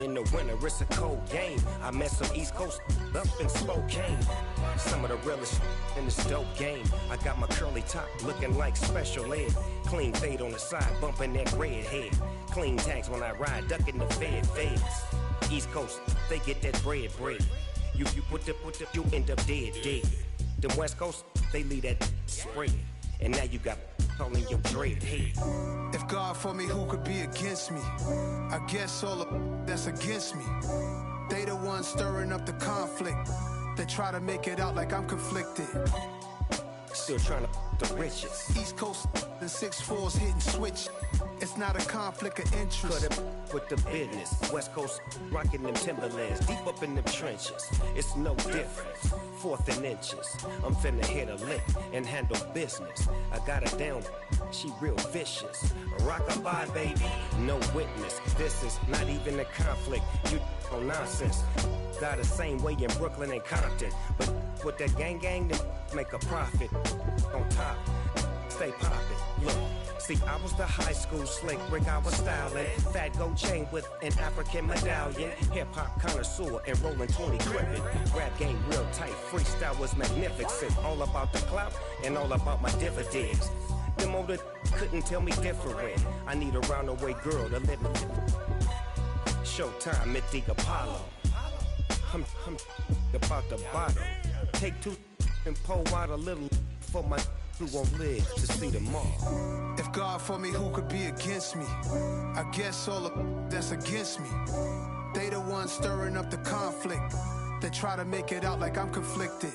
In the winter, it's a cold game. I met some East Coast up in Spokane. Some of the realest in this dope game. I got my curly top looking like special ed. Clean fade on the side, bumping that red head. Clean tags when I ride, ducking the feds. East Coast, they get that bread. You put the, you end up dead. Them West Coast, they leave that spread. And now you got calling your dread head. If God for me, who could be against me? I guess all of that's against me. They the ones stirring up the conflict. They try to make it out like I'm conflicted. Still trying to the riches. East Coast and 6'4s hitting switch. It's not a conflict of interest. Cut it with the business. West Coast rocking them Timberlands, deep up in them trenches. It's no difference. 4th and inches. I'm finna hit a lick and handle business. I got her down, she real vicious. Rock-a-bye, baby, no witness. This is not even a conflict. You on nonsense. Got the same way in Brooklyn and Compton, but with that gang, then make a profit. On top, stay poppin'. Look. See, I was the high school slick Rick, I was styling. Fat gold chain with an African medallion. Hip-hop connoisseur and rolling 20 crippin'. Rap game real tight, freestyle was magnificent. All about the clout and all about my dividends. Them older couldn't tell me different. I need a round-the-way girl to let me. Showtime at the Apollo. I'm about the bottle. Take 2 and pour out a little for my who won't live to see them all. If God for me, who could be against me? I guess all of that's against me. They the ones stirring up the conflict. They try to make it out like I'm conflicted.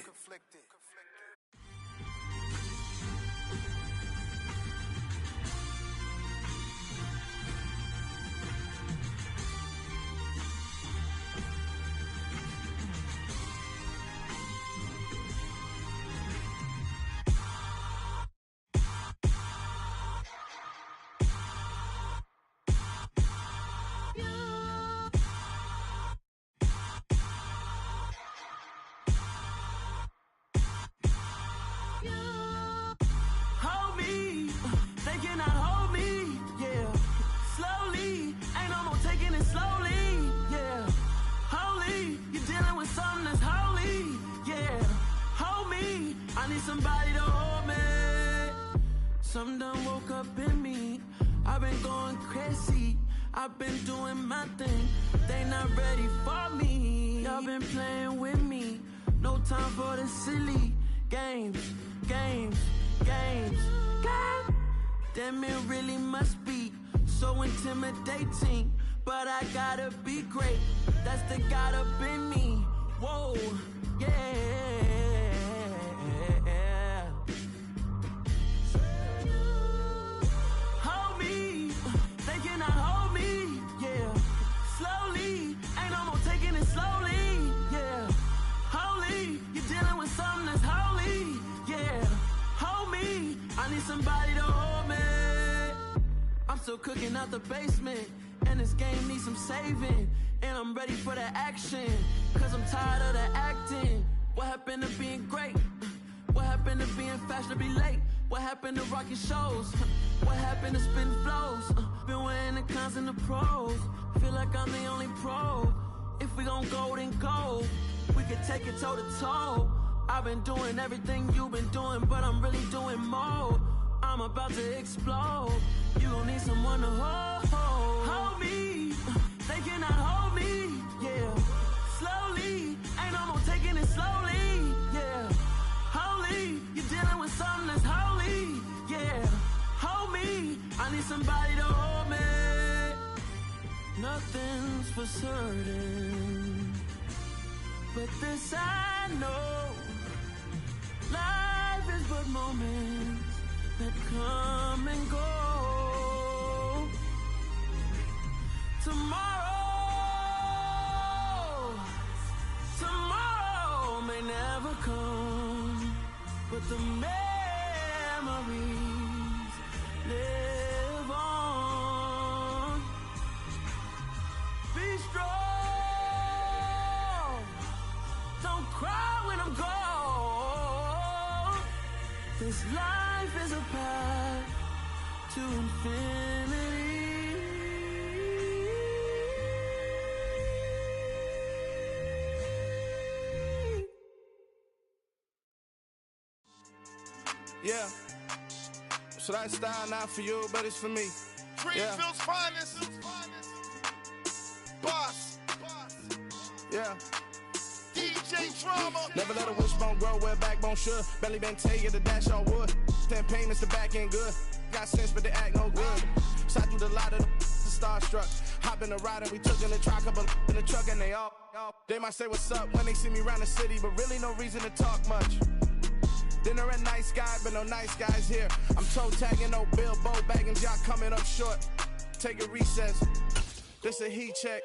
Somebody to hold me. Something done woke up in me. I've been going crazy. I've been doing my thing. They not ready for me. Y'all been playing with me. No time for the silly games. Damn, it really must be so intimidating. But I gotta be great. That's the God up in me. Whoa, yeah. Somebody to hold me. I'm still cooking out the basement, and this game needs some saving. And I'm ready for the action, cause I'm tired of the acting. What happened to being great? What happened to being fashionably late? What happened to rocking shows? What happened to spin flows? Been wearing the cons and the pros. Feel like I'm the only pro. If we gon' go, then go. We could take it toe to toe. I've been doing everything you've been doing, but I'm really doing more. I'm about to explode. You gon' need someone to hold me. They cannot hold me, yeah. Slowly, ain't no more taking it slowly, yeah. Holy, you're dealing with something that's holy, yeah. Hold me, I need somebody to hold me. Nothing's for certain, but this I know. Life is but moments that come and go. Tomorrow may never come, but the memories live on. Be strong, don't cry when I'm gone. This life is a path to infinity. Yeah. So that style not for you, but it's for me. Greenfield's finest. Boss. Yeah. DJ Drama. Never let a wishbone grow where a backbone should. Belly been taken to dash all wood. 10 payments, the back end good. Got sense, but they act no good. So I do the lot of the starstruck. Hop in the ride and we took in the truck, couple in the truck and they all. They might say what's up when they see me around the city, but really no reason to talk much. Dinner at nice guy, but no nice guys here. I'm toe tagging, no Bilbo bagging, jock coming up short. Take a recess. This a heat check.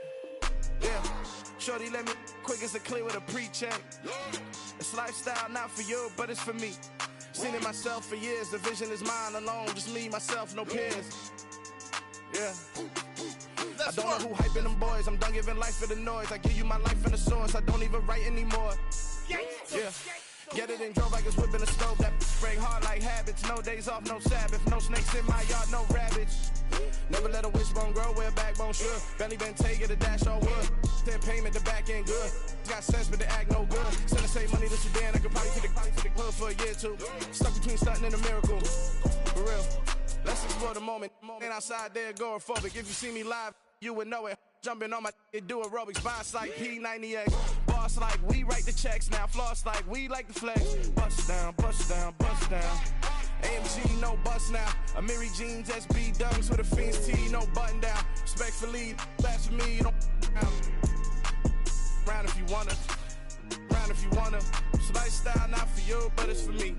Yeah. Shorty let me quick as a clear with a pre-check. It's lifestyle not for you, but it's for me. Seen it myself for years. The vision is mine alone. Just me, myself, no peers. Yeah. I don't know who hyping them boys. I'm done giving life for the noise. I give you my life in the source. I don't even write anymore. Yeah. Get it and drove like it's whipping a stove. That break hard like habits. No days off, no Sabbath. No snakes in my yard, no rabbits. Never let a wishbone grow where a backbone should. Belly been taken to dash all wood. 10 payment, the back end good. Got sense, but they act no good. Send the same money to Sudan. I could probably take the hood for a year or two. Stuck between stunting and a miracle. For real. Let's explore the moment. Ain't outside there agoraphobic. If you see me live, you would know it. Jumping on my do aerobics. Boss like P90X. Boss like we write the checks now. Floss like we like the flex. Bust down, bust down, bust down. AMG, no bust now. Amiri jeans, SB dunks with a Fiends T, no button down. Respectfully, that's for me, you don't round if you wanna. Round if you wanna. It's lifestyle not for you, but it's for me.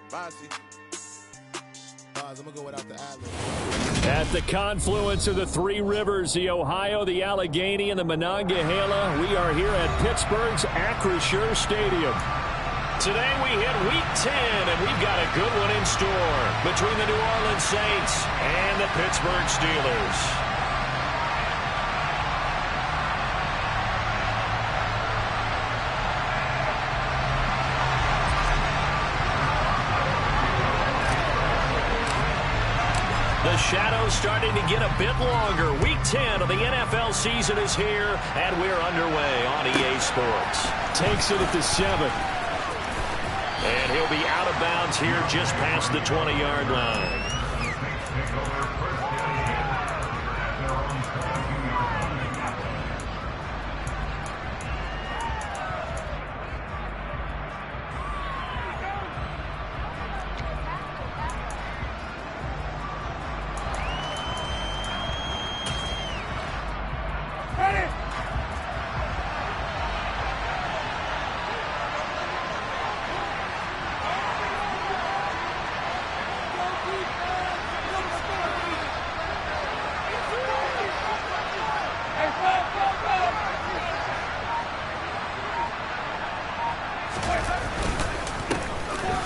Bozzy. I'm gonna go without the ad-lib. At the confluence of the three rivers, the Ohio, the Allegheny, and the Monongahela, we are here at Pittsburgh's Acrisure Stadium. Today we hit Week 10, and we've got a good one in store between the New Orleans Saints and the Pittsburgh Steelers. The shadow's starting to get a bit longer. Week 10 of the NFL season is here, and we're underway on EA Sports. Takes it at the 7. And he'll be out of bounds here just past the 20-yard line.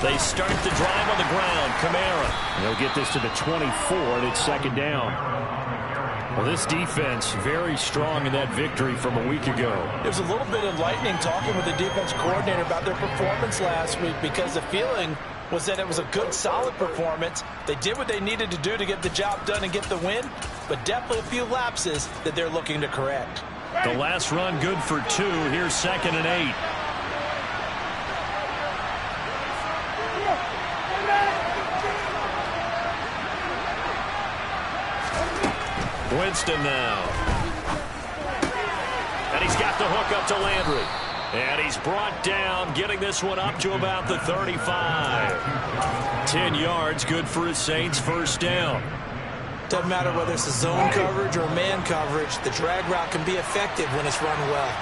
They start the drive on the ground. Kamara. They'll get this to the 24, and it's second down. Well, this defense very strong in that victory from a week ago. It was a little bit enlightening talking with the defense coordinator about their performance last week, because the feeling was that it was a good, solid performance. They did what they needed to do to get the job done and get the win, but definitely a few lapses that they're looking to correct. The last run good for 2. Here's 2nd and 8. Winston now. And he's got the hook up to Landry. And he's brought down, getting this one up to about the 35. 10 yards, good for his Saints, first down. Doesn't matter whether it's a zone coverage or man coverage, the drag route can be effective when it's run well.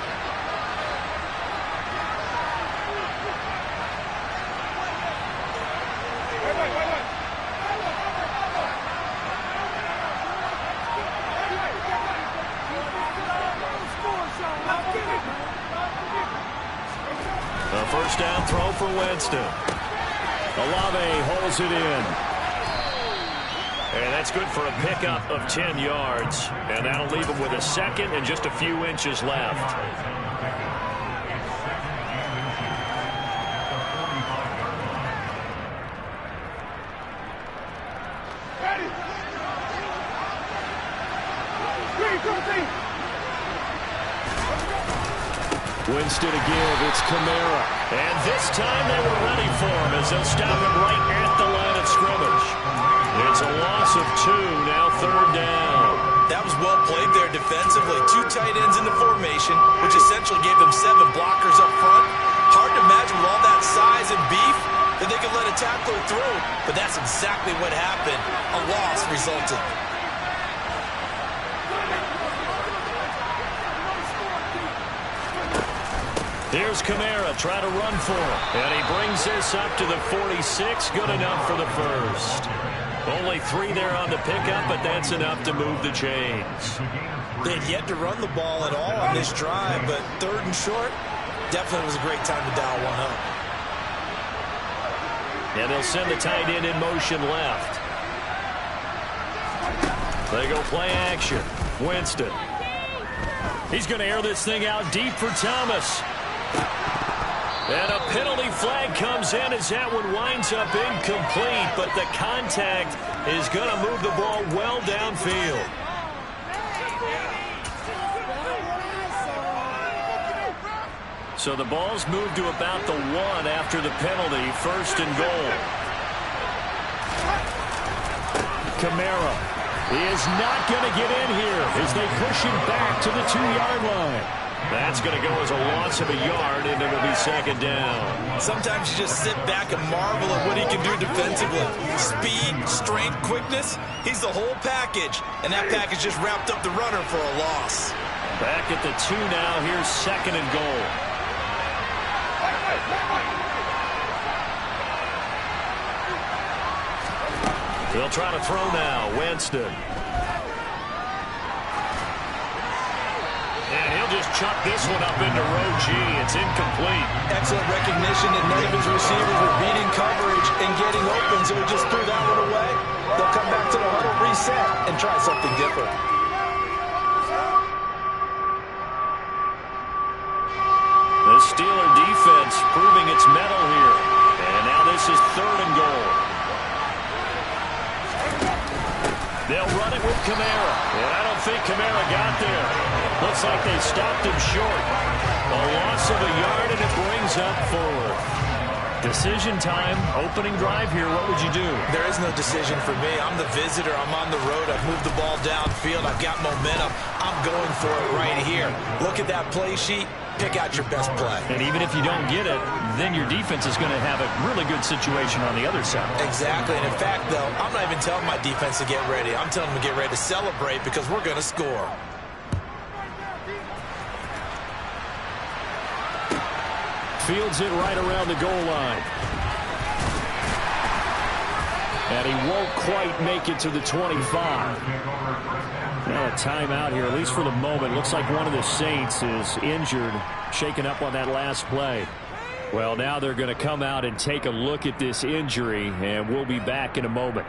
A first down throw for Winston. Olave holds it in. And that's good for a pickup of 10 yards. And that'll leave him with a second and just a few inches left. Winston to give. It's Kamara. And this time they were ready for him as they'll stop him right at the line of scrimmage. It's a loss of 2, now 3rd down. That was well played there defensively. 2 tight ends in the formation, which essentially gave them 7 blockers up front. Hard to imagine with all that size and beef that they could let a tackler through, but that's exactly what happened. A loss resulted. Here's Kamara trying to run for him. And he brings this up to the 46. Good enough for the first. Only 3 there on the pickup, but that's enough to move the chains. They had yet to run the ball at all on this drive, but 3rd and short, definitely was a great time to dial one up. And they'll send the tight end in motion left. They go play action. Winston. He's going to air this thing out deep for Thomas. And a penalty flag comes in as that one winds up incomplete, but the contact is going to move the ball well downfield. So the ball's moved to about the 1 after the penalty, 1st and goal. Kamara is not going to get in here as they push him back to the 2-yard line. That's going to go as a loss of a yard, and it'll be 2nd down. Sometimes you just sit back and marvel at what he can do defensively. Speed, strength, quickness, he's the whole package. And that package just wrapped up the runner for a loss. Back at the 2 now, here's 2nd and goal. They'll try to throw now. Winston. And he'll just chuck this one up into row G. It's incomplete. Excellent recognition that none of his receivers were beating coverage and getting open, so he just threw that one away. They'll come back to the huddle, reset, and try something different. The Steeler defense proving its mettle here. And now this is 3rd and goal. They'll run it with Kamara. And I don't think Kamara got there. Looks like they stopped him short. A loss of a yard, and it brings up 4. Decision time. Opening drive here. What would you do? There is no decision for me. I'm the visitor. I'm on the road. I've moved the ball downfield. I've got momentum. I'm going for it right here. Look at that play sheet. Pick out your best play. And even if you don't get it, then your defense is going to have a really good situation on the other side. Exactly. And in fact, though, I'm not even telling my defense to get ready. I'm telling them to get ready to celebrate because we're going to score. Fields it right around the goal line. And he won't quite make it to the 25. Now a timeout here, at least for the moment. Looks like one of the Saints is injured, shaken up on that last play. Well, now they're going to come out and take a look at this injury, and we'll be back in a moment.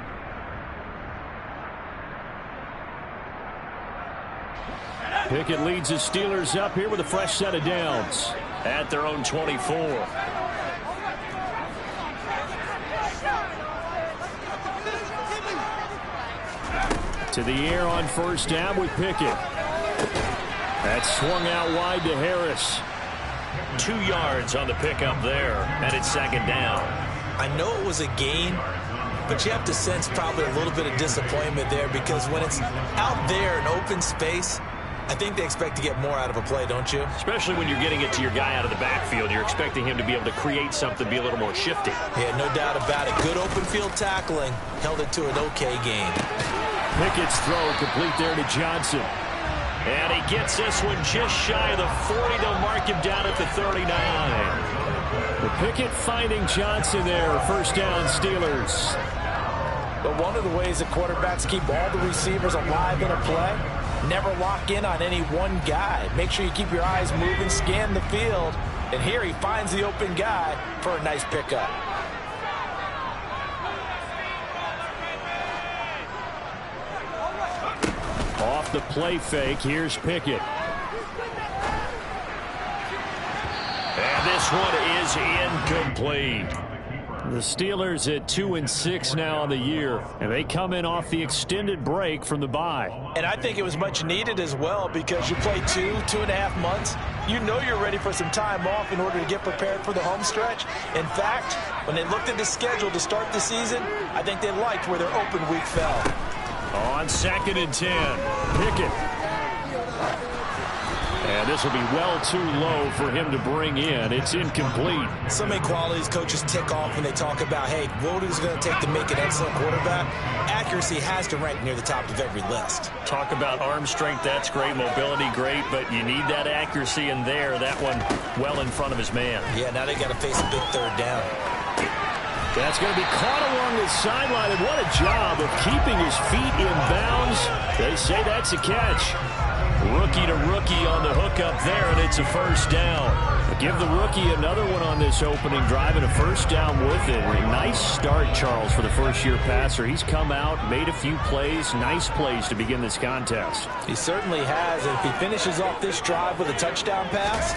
Pickett leads the Steelers up here with a fresh set of downs at their own 24. To the air on 1st down with Pickett. That's swung out wide to Harris. 2 yards on the pickup there, and it's 2nd down. I know it was a gain, but you have to sense probably a little bit of disappointment there because when it's out there in open space, I think they expect to get more out of a play, don't you? Especially when you're getting it to your guy out of the backfield. You're expecting him to be able to create something, be a little more shifty. Yeah, no doubt about it. Good open field tackling. Held it to an okay gain. Pickett's throw complete there to Johnson. And he gets this one just shy of the 40. They'll mark him down at the 39. The Pickett finding Johnson there. 1st down, Steelers. But one of the ways that quarterbacks keep all the receivers alive in a play, never lock in on any one guy. Make sure you keep your eyes moving, scan the field. And here he finds the open guy for a nice pickup. Off the play fake, here's Pickett. And this one is incomplete. The Steelers at 2-6 now on the year, and they come in off the extended break from the bye. And I think it was much needed as well because you play 2.5 months you know you're ready for some time off in order to get prepared for the home stretch. In fact, when they looked at the schedule to start the season, I think they liked where their open week fell. On 2nd and 10, Pickett. And this will be well too low for him to bring in. It's incomplete. So many qualities coaches tick off when they talk about, hey, what is it going to take to make an excellent quarterback? Accuracy has to rank near the top of every list. Talk about arm strength, that's great. Mobility, great. But you need that accuracy in there. That one well in front of his man. Yeah, now they got to face a big third down. That's going to be caught along the sideline. And what a job of keeping his feet in bounds. They say that's a catch. Rookie to rookie on the hook up there, and it's a first down. Give the rookie another one on this opening drive and a first down with it. Nice start, Charles, for the first-year passer. He's come out, made a few plays, nice plays to begin this contest. He certainly has, and if he finishes off this drive with a touchdown pass,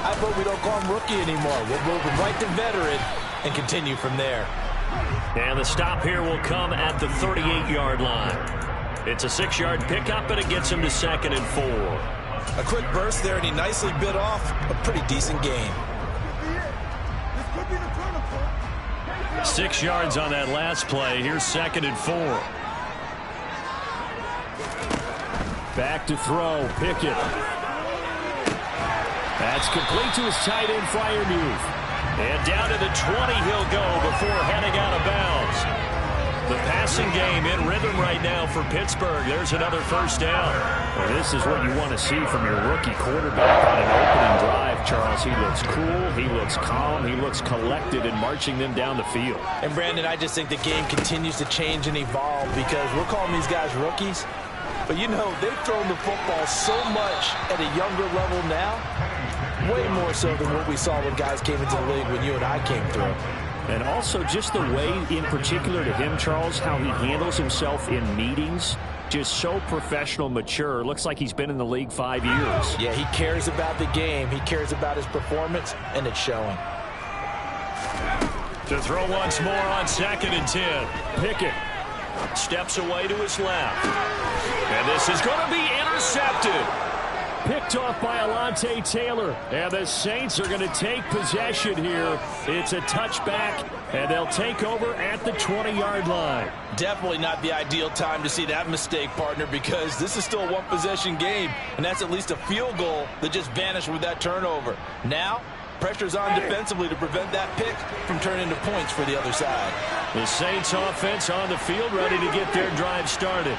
I vote we don't call him rookie anymore. We'll move him right to veteran and continue from there. And the stop here will come at the 38-yard line. It's a 6-yard pickup, and it gets him to 2nd and 4. A quick burst there, and he nicely bit off a pretty decent gain. 6 yards on that last play. Here's 2nd and 4. Back to throw, Pickett. That's complete to his tight end, Freiermuth. And down to the 20 he'll go before heading out of bounds. The passing game in rhythm right now for Pittsburgh. There's another first down. Well, this is what you want to see from your rookie quarterback on an opening drive, Charles. He looks cool, he looks calm, he looks collected in marching them down the field. And, Brandon, I just think the game continues to change and evolve because we're calling these guys rookies. But, you know, they've thrown the football so much at a younger level now, way more so than what we saw when guys came into the league when you and I came through. And also just the way, in particular to him, Charles, how he handles himself in meetings, just so professional, mature. Looks like he's been in the league 5 years. Yeah, he cares about the game. He cares about his performance, and it's showing. To throw once more on 2nd and 10. Pickett steps away to his left. And this is going to be intercepted. Picked off by Alontae Taylor. And the Saints are going to take possession here. It's a touchback, and they'll take over at the 20-yard line. Definitely not the ideal time to see that mistake, partner, because this is still a one-possession game, and that's at least a field goal that just vanished with that turnover. Now, pressure's on defensively to prevent that pick from turning into points for the other side. The Saints offense on the field, ready to get their drive started.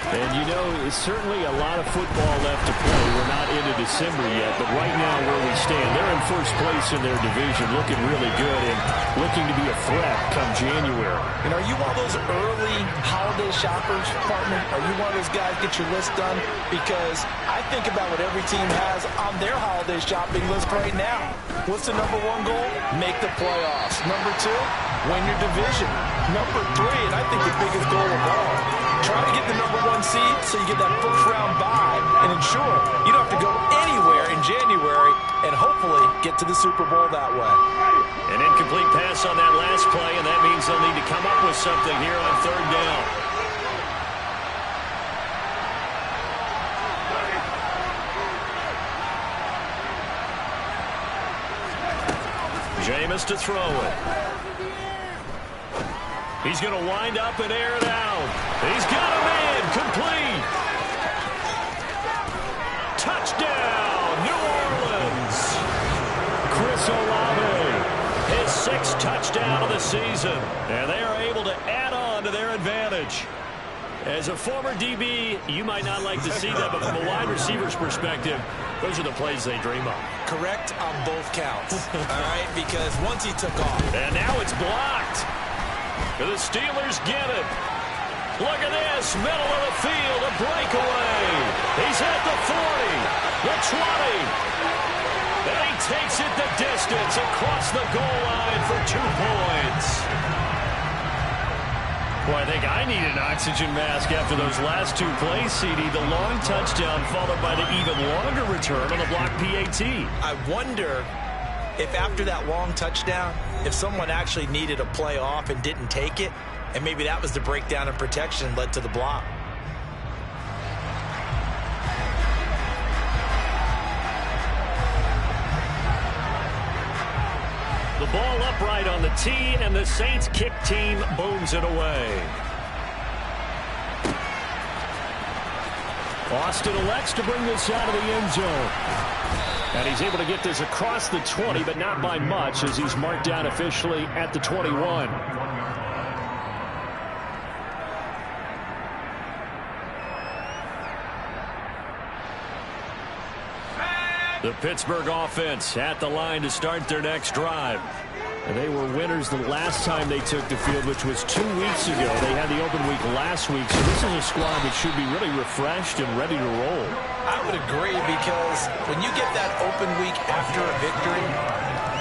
And, you know, it's certainly a lot of football left to play. We're not into December yet, but right now where we stand, they're in first place in their division, looking really good and looking to be a threat come January. And are you one of those early holiday shoppers, partner? Are you one of those guys get your list done? Because I think about what every team has on their holiday shopping list right now. What's the number one goal? Make the playoffs. Number two, win your division. Number three, and I think the biggest goal of all, try to get the number one seed so you get that first round bye and ensure you don't have to go anywhere in January and hopefully get to the Super Bowl that way. An incomplete pass on that last play, and that means they'll need to come up with something here on 3rd down. Jameis to throw it. He's going to wind up and air it out. He's got a man, complete. Touchdown, New Orleans. Chris Olave, his 6th touchdown of the season. And they are able to add on to their advantage. As a former DB, you might not like to see that, but from a wide receiver's perspective, those are the plays they dream of. Correct on both counts. All right, because once he took off. And now it's blocked. The Steelers get it. Look at this, middle of the field, a breakaway. He's at the 40, the 20. And he takes it the distance across the goal line for 2 points. Boy, I think I need an oxygen mask after those last 2 plays, CD. The long touchdown followed by the even longer return on the block PAT. I wonder if after that long touchdown, if someone actually needed a play off and didn't take it, and maybe that was the breakdown in protection led to the block. The ball upright on the tee, and the Saints kick team booms it away. Austin elects to bring this out of the end zone. And he's able to get this across the 20, but not by much, as he's marked down officially at the 21. The Pittsburgh offense at the line to start their next drive. And they were winners the last time they took the field, which was 2 weeks ago. They had the open week last week, so this is a squad that should be really refreshed and ready to roll. I would agree, because when you get that open week after a victory,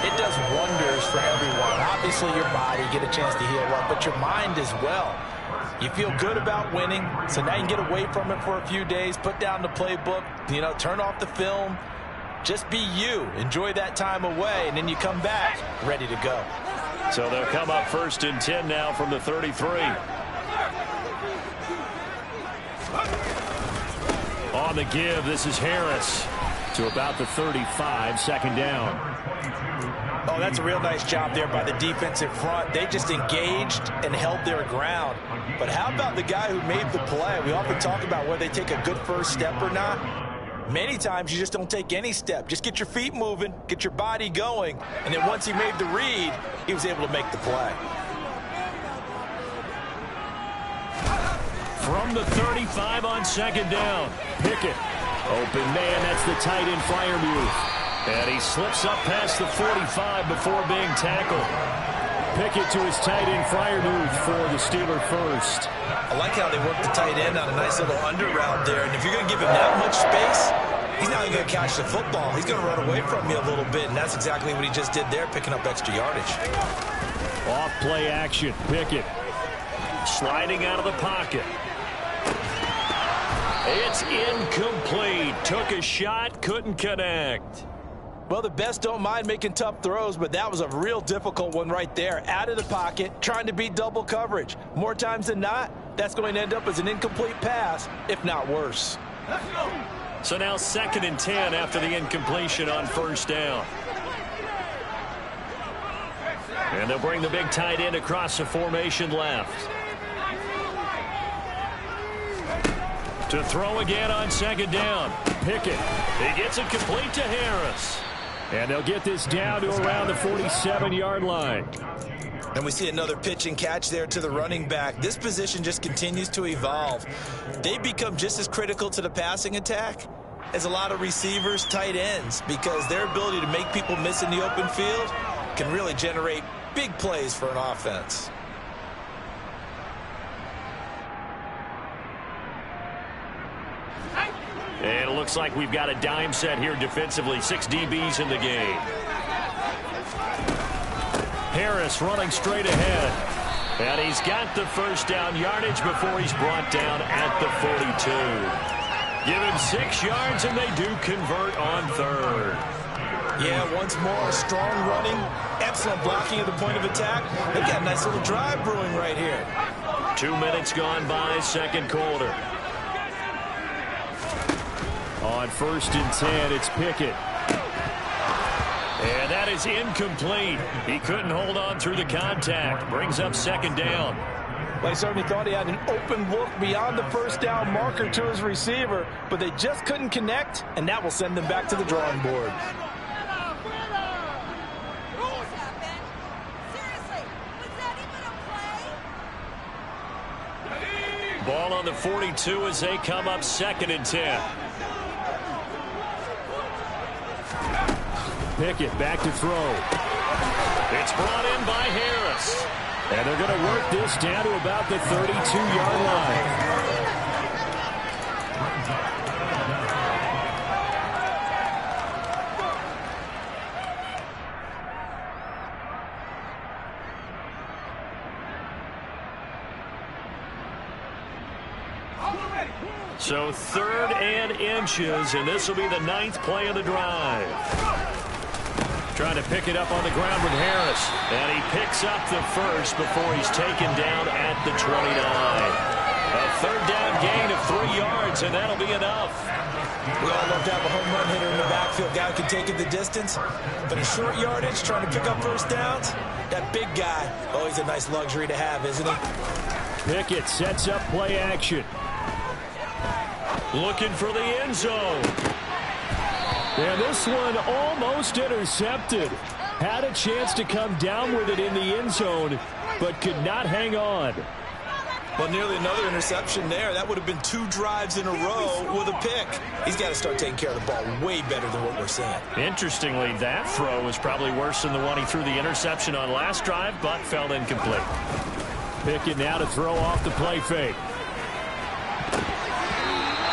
it does wonders for everyone. Obviously, your body, get a chance to heal up, but your mind as well. You feel good about winning, so now you can get away from it for a few days, put down the playbook, turn off the film. Just be you. Enjoy that time away, and then you come back ready to go. So they'll come up 1st and 10 now from the 33. On the give, this is Harris to about the 35, 2nd down. Oh, that's a real nice job there by the defensive front. They just engaged and held their ground. But how about the guy who made the play? We often talk about whether they take a good first step or not. Many times you just don't take any step. Just get your feet moving, get your body going, and then once he made the read, he was able to make the play. From the 35 on 2nd down, Pickett. Open man, that's the tight end Freiermuth. And he slips up past the 45 before being tackled. Pickett to his tight end Freiermuth for the Steeler first. I like how they work the tight end on a nice little under route there. And if you're going to give him that much space, he's not going to catch the football. He's going to run away from you a little bit, and that's exactly what he just did there, picking up extra yardage. Off play action, Pickett. Sliding out of the pocket. It's incomplete. Took a shot, couldn't connect. Well, the best don't mind making tough throws, but that was a real difficult one right there. Out of the pocket, trying to beat double coverage. More times than not, that's going to end up as an incomplete pass, if not worse. So now 2nd and 10 after the incompletion on 1st down. And they'll bring the big tight end across the formation left. To throw again on 2nd down. Pickett. He gets it complete to Harris. And they'll get this down to around the 47-yard line. And we see another pitch and catch there to the running back. This position just continues to evolve. They become just as critical to the passing attack as a lot of receivers, tight ends, because their ability to make people miss in the open field can really generate big plays for an offense. And it looks like we've got a dime set here defensively. 6 DBs in the game. Harris running straight ahead. And he's got the 1st down yardage before he's brought down at the 42. Give him 6 yards, and they do convert on 3rd. Yeah, once more, strong running, excellent blocking at the point of attack. They've got a nice little drive brewing right here. 2 minutes gone by, 2nd quarter. On 1st and 10, it's Pickett. And that is incomplete. He couldn't hold on through the contact. Brings up 2nd down. Well, he certainly thought he had an open look beyond the 1st down marker to his receiver, but they just couldn't connect, and that will send them back to the drawing board. Ball on the 42 as they come up 2nd and 10. Pickett back to throw. It's brought in by Harris. And they're going to work this down to about the 32-yard line. So 3rd and inches, and this will be the 9th play of the drive. Trying to pick it up on the ground with Harris. And he picks up the 1st before he's taken down at the 29. A 3rd down gain of 3 yards, and that'll be enough. We all love to have a home run hitter in the backfield, guy who can take it the distance. But in short yardage, trying to pick up first downs, that big guy, oh, he's a nice luxury to have, isn't he? Pickett sets up play action. Looking for the end zone. And this one almost intercepted. Had a chance to come down with it in the end zone, but could not hang on. Well, nearly another interception there. That would have been 2 drives in a row with a pick. He's got to start taking care of the ball way better than what we're seeing. Interestingly, that throw was probably worse than the one he threw the interception on last drive, but fell incomplete. Pickett now to throw off the play fake.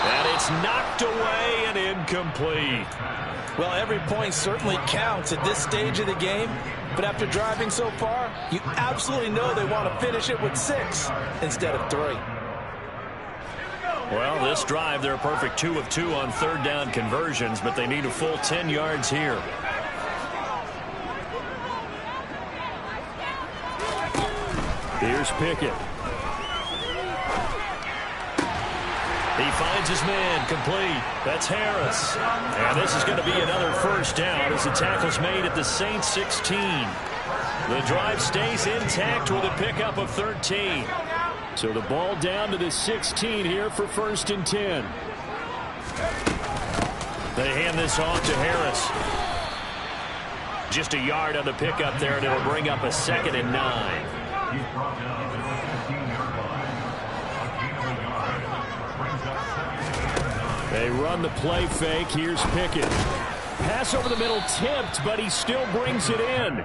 And it's knocked away and incomplete. Well, every point certainly counts at this stage of the game. But after driving so far, you absolutely know they want to finish it with 6 instead of 3. Well, this drive, they're a perfect 2 of 2 on third down conversions, but they need a full 10 yards here. Here's Pickett. He finds his man, complete. That's Harris. And this is going to be another first down as the tackle's made at the Saints 16. The drive stays intact with a pickup of 13. So the ball down to the 16 here for 1st and 10. They hand this off to Harris. Just a yard on the pickup there, and it'll bring up a 2nd and 9. They run the play fake. Here's Pickett. Pass over the middle tipped, but he still brings it in.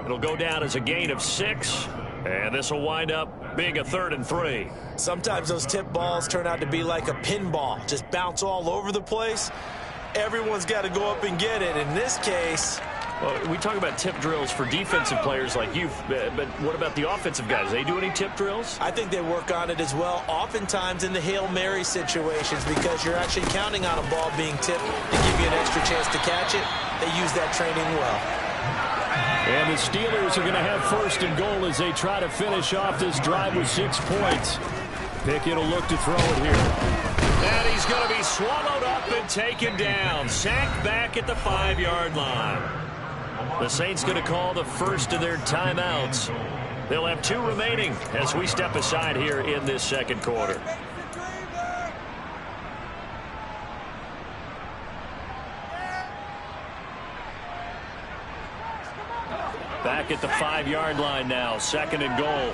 It'll go down as a gain of 6, and this will wind up being a 3rd and 3. Sometimes those tip balls turn out to be like a pinball, just bounce all over the place. Everyone's got to go up and get it. In this case, well, we talk about tip drills for defensive players like you, but what about the offensive guys? They do any tip drills? I think they work on it as well, oftentimes in the Hail Mary situations, because you're actually counting on a ball being tipped to give you an extra chance to catch it. They use that training well. And the Steelers are going to have 1st and goal as they try to finish off this drive with 6 points. Pickett will look to throw it here. And he's going to be swallowed up and taken down. Sacked back at the 5-yard line. The Saints going to call the first of their timeouts. They'll have 2 remaining as we step aside here in this 2nd quarter. Back at the 5-yard line now, 2nd and goal.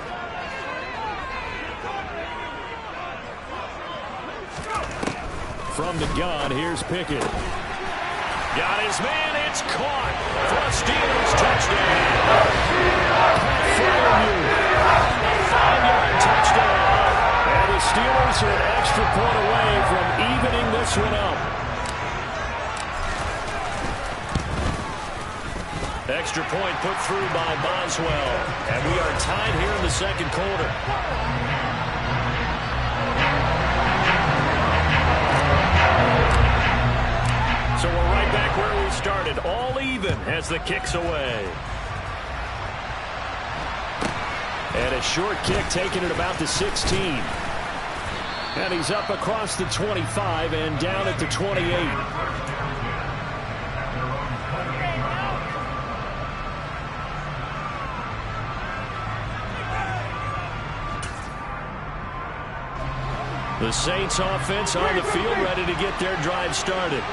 From the gun, here's Pickett. Got his man, it's caught for a Steelers touchdown. A 5-yard touchdown. And the Steelers are an extra point away from evening this one up. Extra point put through by Boswell. And we are tied here in the 2nd quarter. So we're right back where we started, all even as the kick's away. And a short kick taken at about the 16. And he's up across the 25 and down at the 28. The Saints offense on the field ready to get their drive started.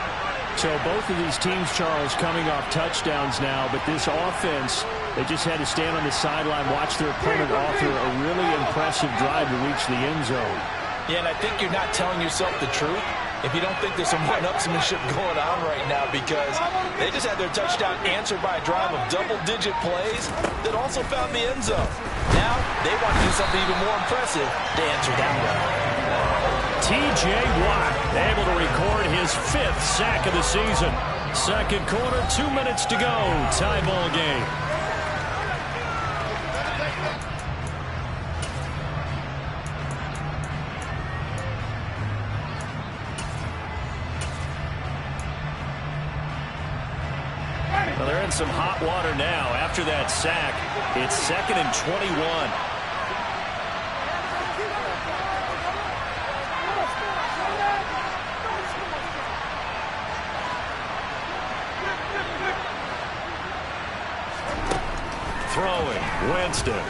So both of these teams, Charles, coming off touchdowns now, but this offense, they just had to stand on the sideline, watch their opponent author a really impressive drive to reach the end zone. Yeah, and I think you're not telling yourself the truth if you don't think there's some one-upsmanship going on right now, because they just had their touchdown answered by a drive of double-digit plays that also found the end zone. Now they want to do something even more impressive to answer that one. T.J. Watt able to record his 5th sack of the season. 2nd quarter, 2 minutes to go. Tie ball game. Well, they're in some hot water now. After that sack, it's 2nd and 21. throwing. Winston.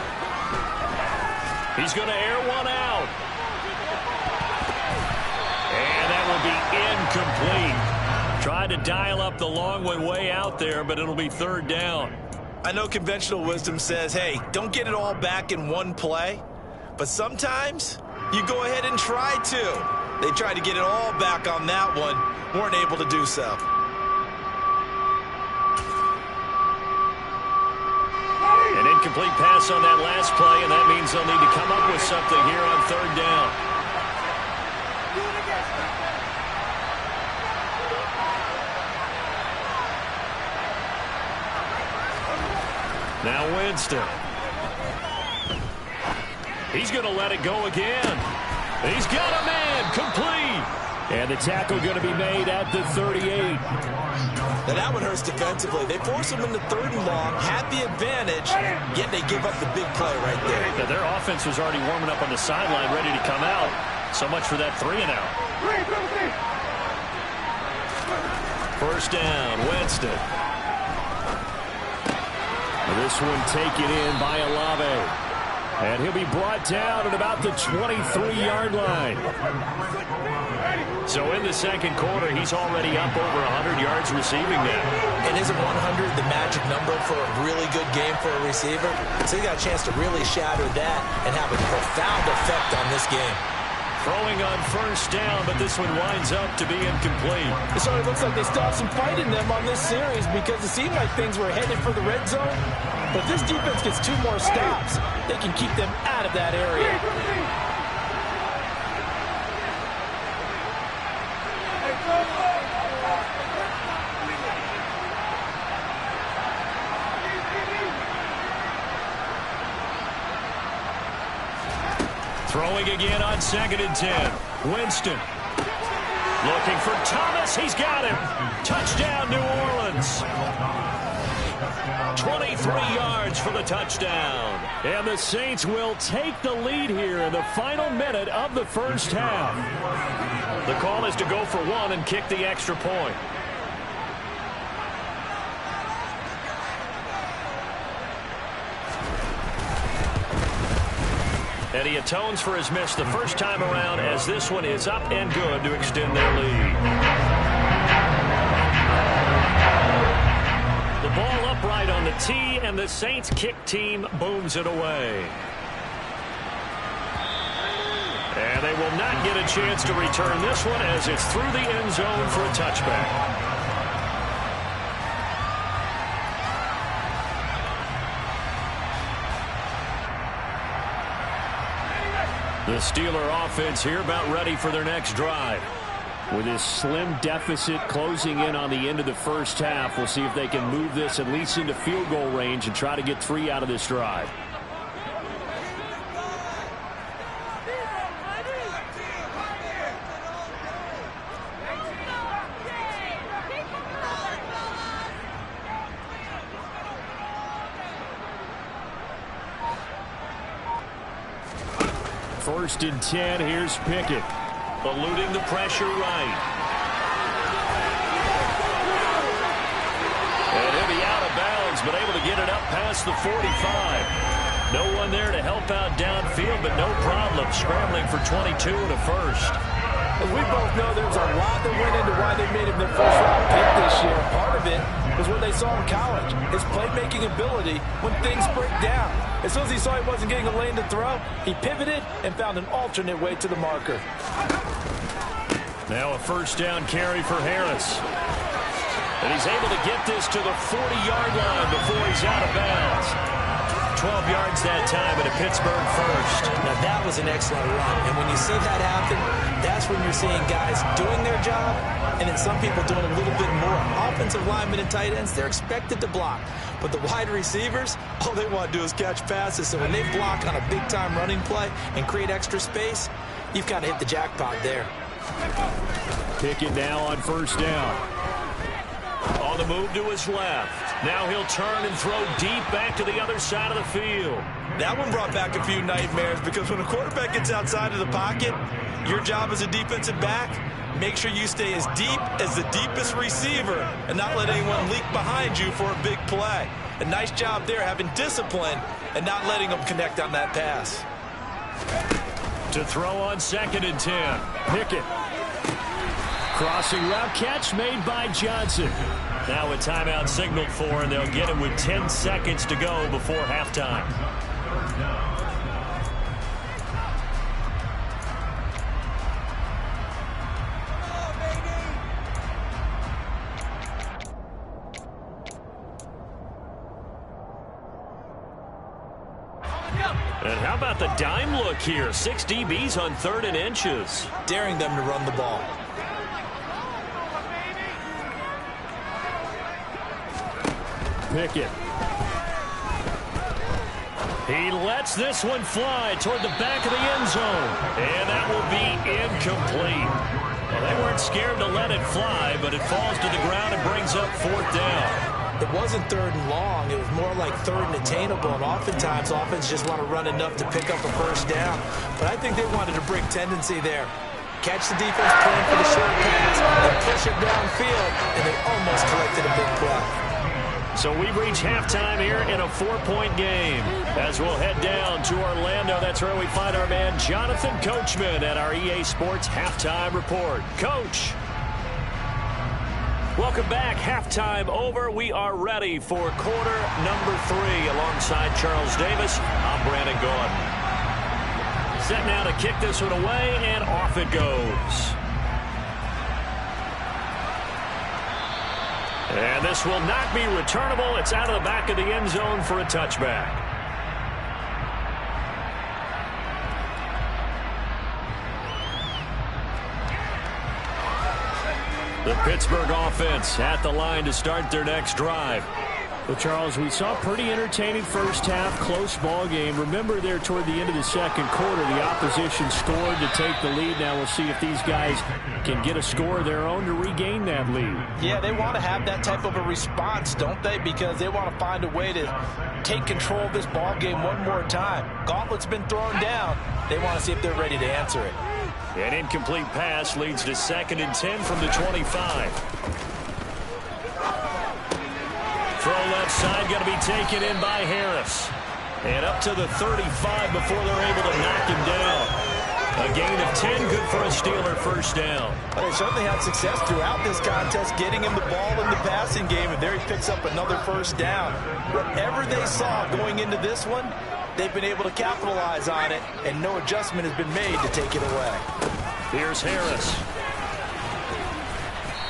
He's going to air one out. And that will be incomplete. Tried to dial up the long one way out there, but it'll be third down. I know conventional wisdom says, hey, don't get it all back in one play. But sometimes you go ahead and try to. They tried to get it all back on that one. Weren't able to do so. An incomplete pass on that last play, and that means they'll need to come up with something here on third down. Now Winston. He's going to let it go again. He's got a man complete. And the tackle going to be made at the 38. Now that one hurts defensively. They force him into third and long, had the advantage, yet they give up the big play right there. Yeah, their offense was already warming up on the sideline, ready to come out. So much for that 3-and-out. First down, Winston. This one taken in by Olave. And he'll be brought down at about the 23-yard line. So in the second quarter, he's already up over 100 yards receiving now. And isn't 100 the magic number for a really good game for a receiver? So he got a chance to really shatter that and have a profound effect on this game. Throwing on first down, but this one winds up to be incomplete. It sort of looks like they still have some fight in them on this series because it seemed like things were headed for the red zone. But if this defense gets 2 more stops, they can keep them out of that area. Throwing again on 2nd and 10. Winston. Looking for Thomas. He's got him. Touchdown, New Orleans. 23 yards for the touchdown. And the Saints will take the lead here in the final minute of the first half. The call is to go for 1 and kick the extra point. And he atones for his miss the first time around as this one is up and good to extend their lead. The ball upright on the tee, and the Saints kick team booms it away. And they will not get a chance to return this one as it's through the end zone for a touchback. The Steeler offense here about ready for their next drive. With this slim deficit closing in on the end of the first half, we'll see if they can move this at least into field goal range and try to get 3 out of this drive. First and 10, here's Pickett. Eluding the pressure right. And he'll be out of bounds, but able to get it up past the 45. No one there to help out downfield, but no problem. Scrambling for 22 and a first. As we both know, there's a lot that went into why they made him their first-round pick this year. Part of it was what they saw in college, his playmaking ability when things break down. As soon as he saw he wasn't getting a lane to throw, he pivoted and found an alternate way to the marker. Now a first down carry for Harris. And he's able to get this to the 40-yard line before he's out of bounds. 12 yards that time at a Pittsburgh first. Now that was an excellent run. And when you see that happen, that's when you're seeing guys doing their job and then some people doing a little bit more. Offensive linemen and tight ends, they're expected to block. But the wide receivers, all they want to do is catch passes. So when they block on a big-time running play and create extra space, you've kind of hit the jackpot there. Pickett now on first down. On the move to his left. Now he'll turn and throw deep back to the other side of the field. That one brought back a few nightmares because when a quarterback gets outside of the pocket, your job as a defensive back, make sure you stay as deep as the deepest receiver and not let anyone leak behind you for a big play. A nice job there, having discipline and not letting them connect on that pass. To throw on 2nd and 10. Pickett. Crossing route catch made by Johnson. Now a timeout signaled for, and they'll get him with 10 seconds to go before halftime. And how about the dime look here? 6 DBs on 3rd and inches. Daring them to run the ball. Pickett. He lets this one fly toward the back of the end zone. And that will be incomplete. Well, they weren't scared to let it fly, but it falls to the ground and brings up 4th down. It wasn't 3rd and long. It was more like 3rd and attainable, and oftentimes offense just want to run enough to pick up a 1st down. But I think they wanted a brick tendency there. Catch the defense plan for the short pass and push it downfield, and they almost collected a big play. So we reach halftime here in a 4-point game. As we'll head down to Orlando, that's where we find our man Jonathan Coachman at our EA Sports Halftime Report. Coach. Welcome back. Halftime over. We are ready for quarter number 3 alongside Charles Davis. I'm Brandon Gordon. Set now to kick this one away, and off it goes. And this will not be returnable. It's out of the back of the end zone for a touchback. The Pittsburgh offense at the line to start their next drive. Well, Charles, we saw a pretty entertaining first half, close ball game. Remember there toward the end of the second quarter, the opposition scored to take the lead. Now we'll see if these guys can get a score of their own to regain that lead. Yeah, they want to have that type of a response, don't they? Because they want to find a way to take control of this ball game one more time. Gauntlet's been thrown down. They want to see if they're ready to answer it. An incomplete pass leads to 2nd and 10 from the 25. Throw left side going to be taken in by Harris. And up to the 35 before they're able to knock him down. A gain of 10, good for a Steeler 1st down. Well, they certainly had success throughout this contest, getting him the ball in the passing game, and there he picks up another 1st down. Whatever they saw going into this one, they've been able to capitalize on it, and no adjustment has been made to take it away. Here's Harris.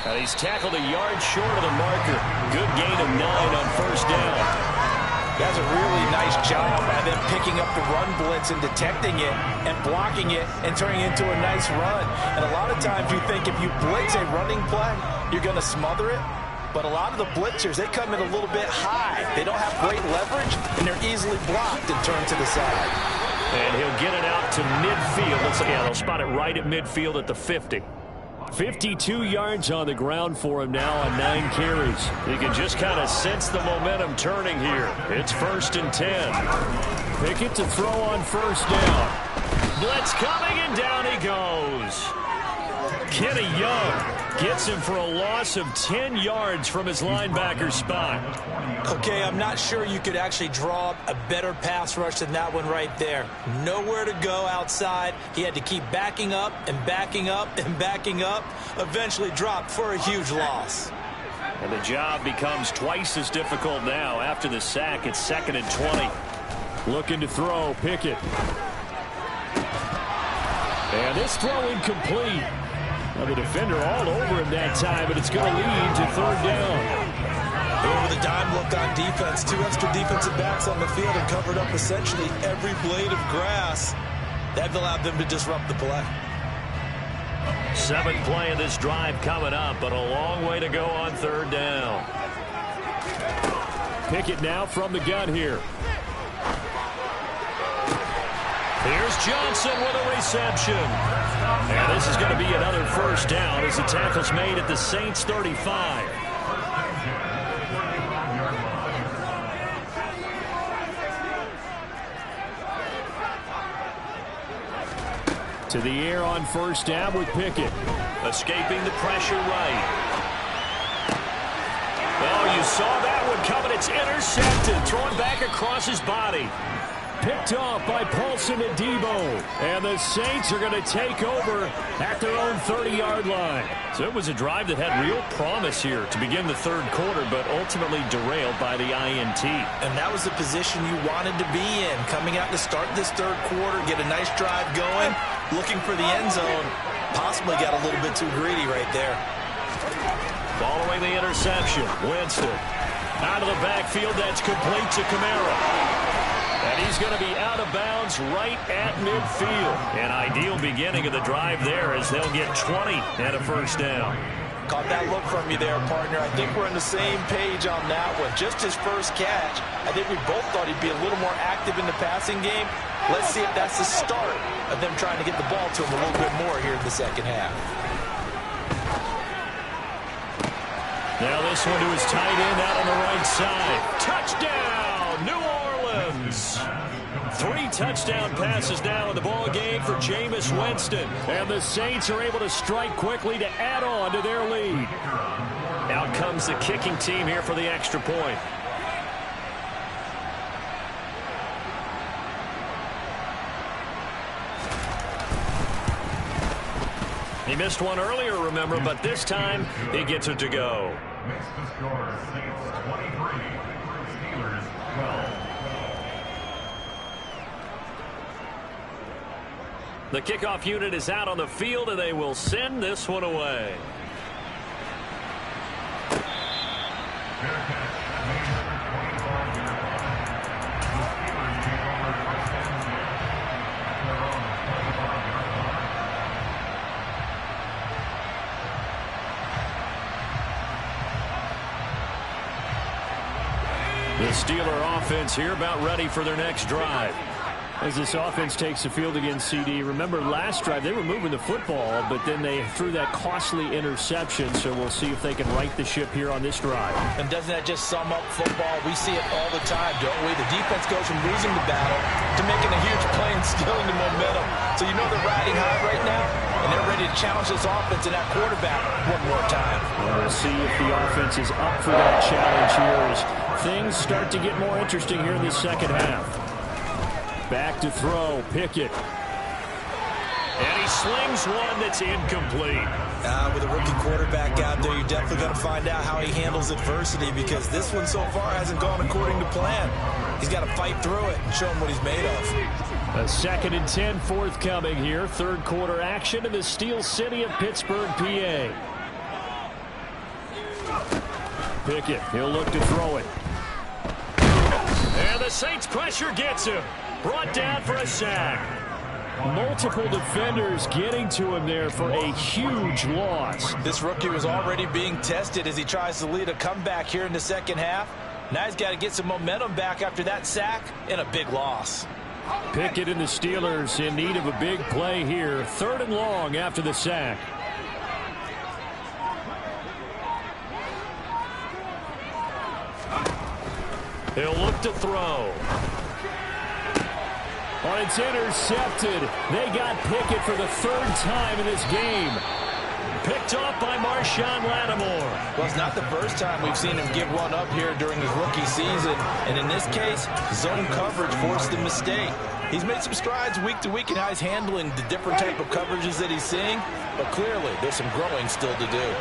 And he's tackled a yard short of the marker. Good gain of 9 on 1st down. That's a really nice job by them picking up the run blitz and detecting it and blocking it and turning it into a nice run. And a lot of times you think if you blitz a running play, you're going to smother it. But a lot of the blitzers, they come in a little bit high. They don't have great leverage, and they're easily blocked and turned to the side. And he'll get it out to midfield. They'll spot it right at midfield at the 50. 52 yards on the ground for him now on 9 carries. You can just kind of sense the momentum turning here. It's 1st and 10. Pickett to throw on 1st down. Blitz coming, and down he goes. Kenny Young gets him for a loss of 10 yards from his linebacker spot. Okay, I'm not sure you could actually draw up a better pass rush than that one right there. Nowhere to go outside. He had to keep backing up and backing up and backing up. Eventually dropped for a huge loss. And the job becomes twice as difficult now. After the sack, it's 2nd and 20. Looking to throw, Pickett. And this throw incomplete. Well, the defender all over him that time, but it's going to lead to 3rd down. Over the dime look on defense. 2 extra defensive backs on the field and covered up essentially every blade of grass. That allowed them to disrupt the play. 7th play of this drive coming up, but a long way to go on 3rd down. Pickett now from the gun here. Here's Johnson with a reception. And this is going to be another 1st down as the tackle's made at the Saints 35. To the air on 1st down with Pickett. Escaping the pressure right. Oh, you saw that one coming. It's intercepted. Thrown back across his body. Picked off by Paulson Adebo. And the Saints are going to take over at their own 30-yard line. So it was a drive that had real promise here to begin the third quarter, but ultimately derailed by the INT. And that was the position you wanted to be in. Coming out to start this third quarter, get a nice drive going, looking for the end zone. Possibly got a little bit too greedy right there. Following the interception, Winston out of the backfield. That's complete to Kamara. And he's going to be out of bounds right at midfield. An ideal beginning of the drive there as they'll get 20 and a first down. Caught that look from you there, partner. I think we're on the same page on that one. Just his first catch. I think we both thought he'd be a little more active in the passing game. Let's see if that's the start of them trying to get the ball to him a little bit more here in the second half. Now this one to his tight end out on the right side. Touchdown, New Orleans. 3 touchdown passes now in the ball game for Jameis Winston. And the Saints are able to strike quickly to add on to their lead. Out comes the kicking team here for the extra point. He missed one earlier, remember, but this time he gets it to go. Makes the score Saints 23, Steelers 12. The kickoff unit is out on the field, and they will send this one away. The Steeler offense here about ready for their next drive. As this offense takes the field against CD, remember last drive they were moving the football, but then they threw that costly interception, so we'll see if they can right the ship here on this drive. And doesn't that just sum up football? We see it all the time, don't we? The defense goes from losing the battle to making a huge play and stealing the momentum. So you know they're riding high right now, and they're ready to challenge this offense and that quarterback one more time. Well, we'll see if the offense is up for that challenge here as things start to get more interesting here in the second half. Back to throw, Pickett. And he slings one that's incomplete. With a rookie quarterback out there, you're definitely going to find out how he handles adversity, because this one so far hasn't gone according to plan. He's got to fight through it and show him what he's made of. A 2nd and 10 forthcoming here. Third quarter action in the Steel City of Pittsburgh, PA. Pickett, he'll look to throw it. And the Saints pressure gets him. Brought down for a sack. Multiple defenders getting to him there for a huge loss. This rookie was already being tested as he tries to lead a comeback here in the second half. Now he's got to get some momentum back after that sack and a big loss. Pickett and the Steelers in need of a big play here. 3rd and long after the sack. He'll look to throw. Oh, it's intercepted. They got Pickett for the 3rd time in this game. Picked off by Marshawn Lattimore. Well, it's not the first time we've seen him give one up here during his rookie season. And in this case, zone coverage forced the mistake. He's made some strides week to week in how he's handling the different type of coverages that he's seeing. But clearly, there's some growing still to do.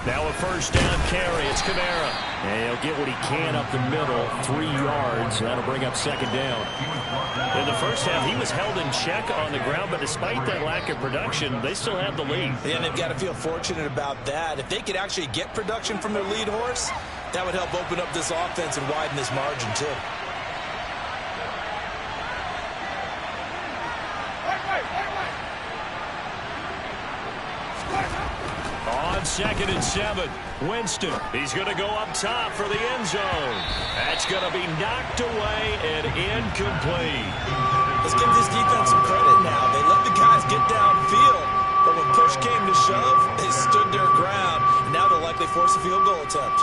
Now a first down carry. It's Kamara. And he'll get what he can up the middle. 3 yards. That'll bring up 2nd down. In the first half, he was held in check on the ground, but despite that lack of production, they still have the lead. And they've got to feel fortunate about that. If they could actually get production from their lead horse, that would help open up this offense and widen this margin, too. On 2nd and 7, Winston. He's going to go up top for the end zone. That's going to be knocked away and incomplete. Let's give this defense some credit now. They let the guys get downfield, but when push came to shove, they stood their ground. And now they'll likely force a field goal attempt.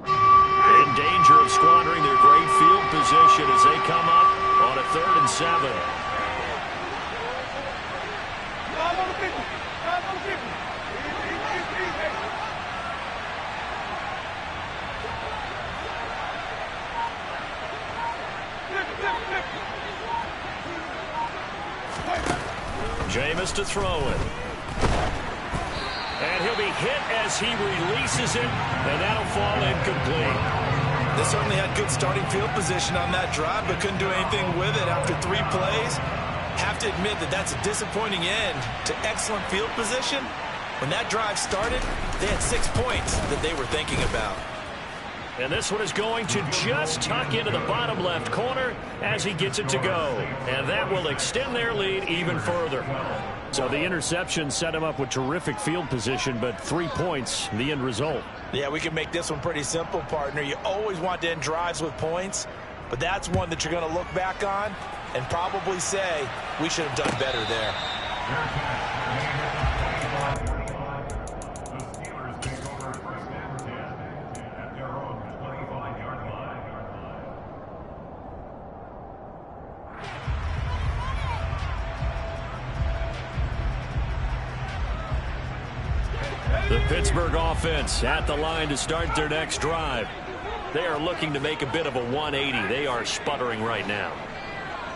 In danger of squandering their great field position. possession as they come up on a 3rd and 7. Jameis to throw it. And he'll be hit as he releases it, and that'll fall incomplete. They certainly had good starting field position on that drive, but couldn't do anything with it after 3 plays. Have to admit that that's a disappointing end to excellent field position. When that drive started, they had 6 points that they were thinking about. And this one is going to just tuck into the bottom left corner as he gets it to go. And that will extend their lead even further. So the interception set him up with terrific field position, but 3 points, the end result. Yeah, we can make this one pretty simple, partner. You always want to end drives with points, but that's one that you're going to look back on and probably say, we should have done better there. The Pittsburgh offense at the line to start their next drive. They are looking to make a bit of a 180. They are sputtering right now.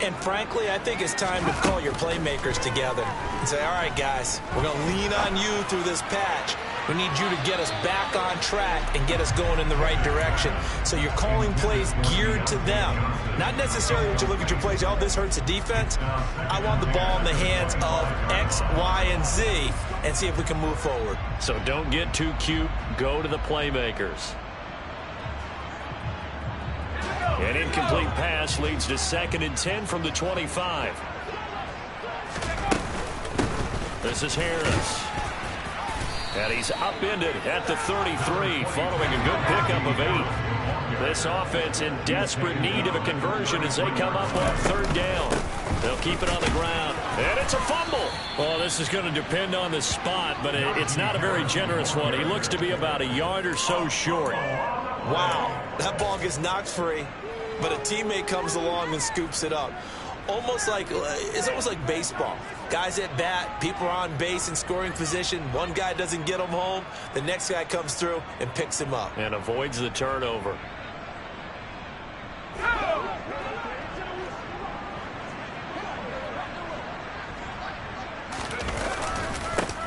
And frankly, I think it's time to call your playmakers together and say, all right, guys, we're going to lean on you through this patch. We need you to get us back on track and get us going in the right direction. So you're calling plays geared to them. Not necessarily when you look at your plays, oh, this hurts the defense. I want the ball in the hands of X, Y, and Z and see if we can move forward. So don't get too cute. Go to the playmakers. An incomplete pass leads to 2nd and 10 from the 25. This is Harris. And he's upended at the 33 following a good pickup of 8. This offense in desperate need of a conversion as they come up on 3rd down. They'll keep it on the ground. And it's a fumble. Well, this is going to depend on the spot, but it's not a very generous one. He looks to be about a yard or so short. Wow, that ball gets knocked free, but a teammate comes along and scoops it up. It's almost like baseball. Guys at bat, people are on base in scoring position. One guy doesn't get him home. The next guy comes through and picks him up. And avoids the turnover.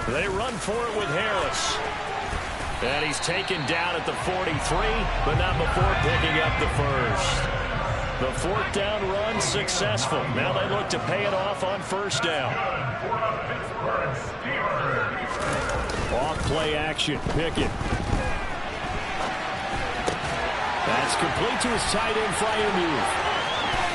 They run for it with Harris. And he's taken down at the 43, but not before picking up the first. The 4th down run successful. Now they look to pay it off on 1st down. Off play action. Pickett. That's complete to his tight end Freiermuth.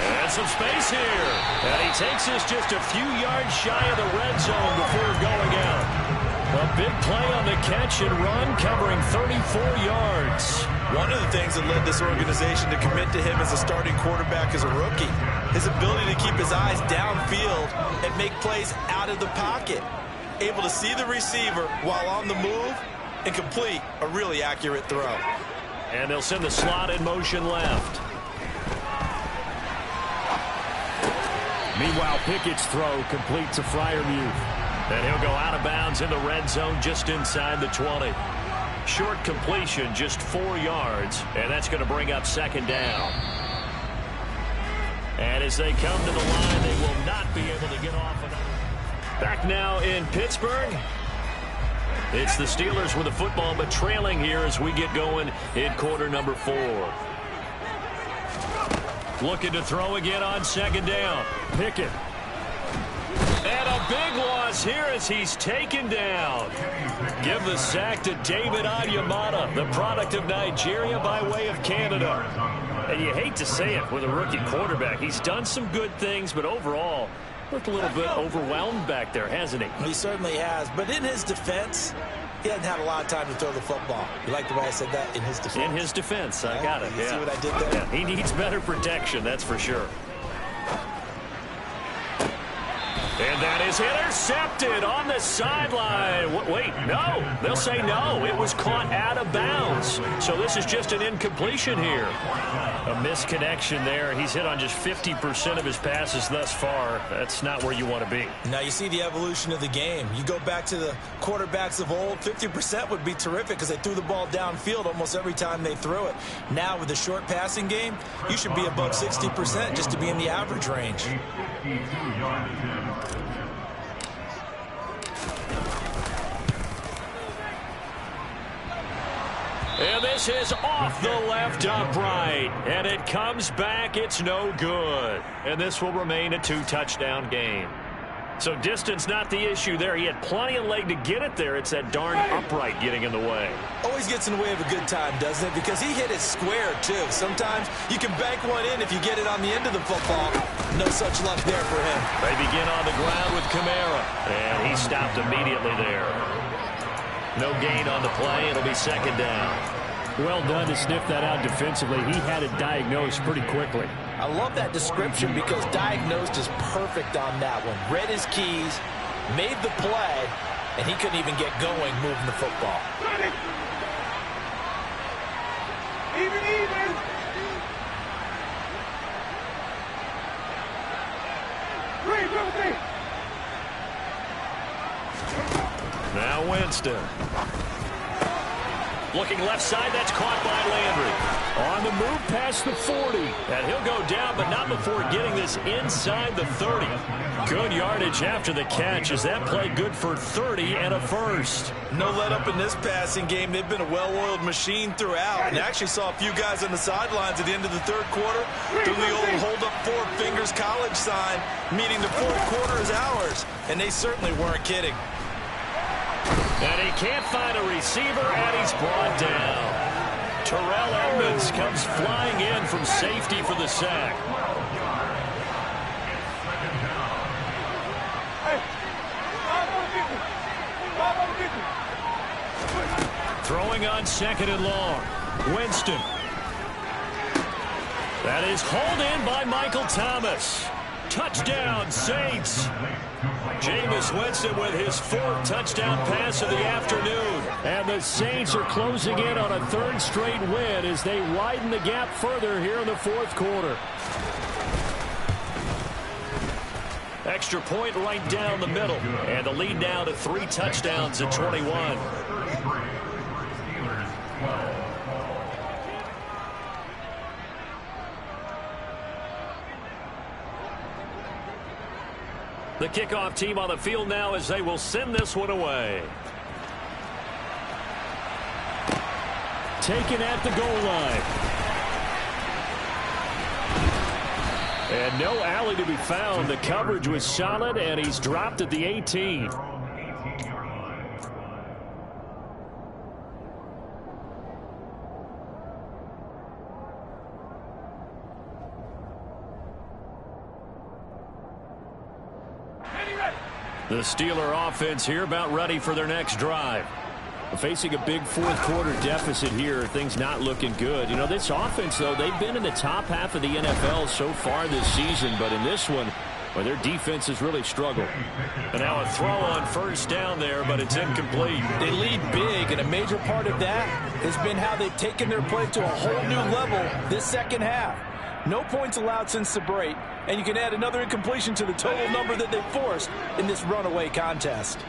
And some space here. And he takes this just a few yards shy of the red zone before going out. A big play on the catch and run, covering 34 yards. One of the things that led this organization to commit to him as a starting quarterback as a rookie, his ability to keep his eyes downfield and make plays out of the pocket. Able to see the receiver while on the move and complete a really accurate throw. And they'll send the slot in motion left. Meanwhile, Pickett's throw complete to Freiermuth. And he'll go out of bounds in the red zone just inside the 20. Short completion, just 4 yards, and that's going to bring up 2nd down. And as they come to the line, they will not be able to get off. Back now in Pittsburgh. It's the Steelers with the football, but trailing here as we get going in quarter number 4. Looking to throw again on 2nd down. Pickett. And a big loss here as he's taken down. Give the sack to David Onyemata, the product of Nigeria by way of Canada. And you hate to say it with a rookie quarterback. He's done some good things, but overall, looked a little bit overwhelmed back there, hasn't he? He certainly has. But in his defense, he hasn't had a lot of time to throw the football. You like the way I said that? In his defense. In his defense. I got it. You see what I did there? Yeah, he needs better protection, that's for sure. And that is intercepted on the sideline. Wait, no. They'll say no. It was caught out of bounds. So this is just an incompletion here. A misconnection there. He's hit on just 50% of his passes thus far. That's not where you want to be. Now you see the evolution of the game. You go back to the quarterbacks of old, 50% would be terrific because they threw the ball downfield almost every time they threw it. Now with the short passing game, you should be above 60% just to be in the average range. And this is off the left upright. And it comes back. It's no good. And this will remain a 2-touchdown game. So distance not the issue there. He had plenty of leg to get it there. It's that darn upright getting in the way. Always gets in the way of a good time, doesn't it? Because he hit it square, too. Sometimes you can bank one in if you get it on the end of the football. No such luck there for him. They begin on the ground with Kamara. And he stopped immediately there. No gain on the play. It'll be second down. Well done to sniff that out defensively. He had it diagnosed pretty quickly. I love that description because diagnosed is perfect on that one. Read his keys, made the play, and he couldn't even get going moving the football. Even. Three. Now Winston. Looking left side, that's caught by Landry. On the move past the 40. And he'll go down, but not before getting this inside the 30. Good yardage after the catch. Is that play good for 30 and a first? No let up in this passing game. They've been a well-oiled machine throughout. And actually saw a few guys on the sidelines at the end of the third quarter doing the old hold up 4 fingers college sign, meaning the fourth quarter is ours. And they certainly weren't kidding. And he can't find a receiver, and he's brought down. Terrell Edmonds comes flying in from safety for the sack. Throwing on second and long. Winston. That is hauled in by Michael Thomas. Touchdown, Saints. Jameis Winston with his 4th touchdown pass of the afternoon. And the Saints are closing in on a 3rd straight win as they widen the gap further here in the 4th quarter. Extra point right down the middle. And the lead now to 3 touchdowns at 21. The kickoff team on the field now as they will send this one away. Taken at the goal line. And no alley to be found. The coverage was solid, and he's dropped at the 18. The Steeler offense here about ready for their next drive. Facing a big 4th quarter deficit here, things not looking good. You know, this offense, though, they've been in the top half of the NFL so far this season, but in this one, well, their defense has really struggled. And now a throw on first down there, but it's incomplete. They lead big, and a major part of that has been how they've taken their play to a whole new level this second half. No points allowed since the break, and you can add another incompletion to the total number that they forced in this runaway contest.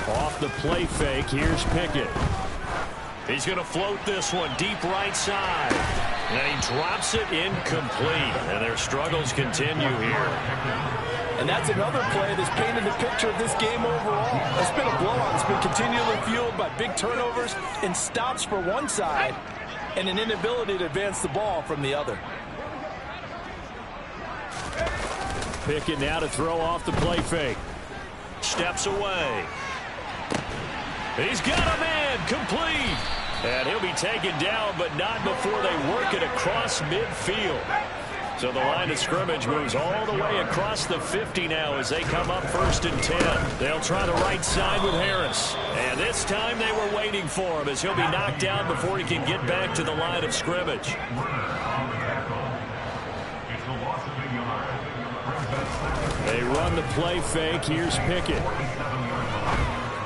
Off the play fake, here's Pickett. He's going to float this one deep right side. And he drops it incomplete. And their struggles continue here. And that's another play that's painted the picture of this game overall. It's been a blowout. It's been continually fueled by big turnovers and stops for one side and an inability to advance the ball from the other. Pickett now to throw off the play fake. Steps away. He's got a man complete. And he'll be taken down, but not before they work it across midfield. So the line of scrimmage moves all the way across the 50 now as they come up 1st and 10. They'll try the right side with Harris. And this time they were waiting for him as he'll be knocked down before he can get back to the line of scrimmage. It's a loss of a yard. They run the play fake. Here's Pickett.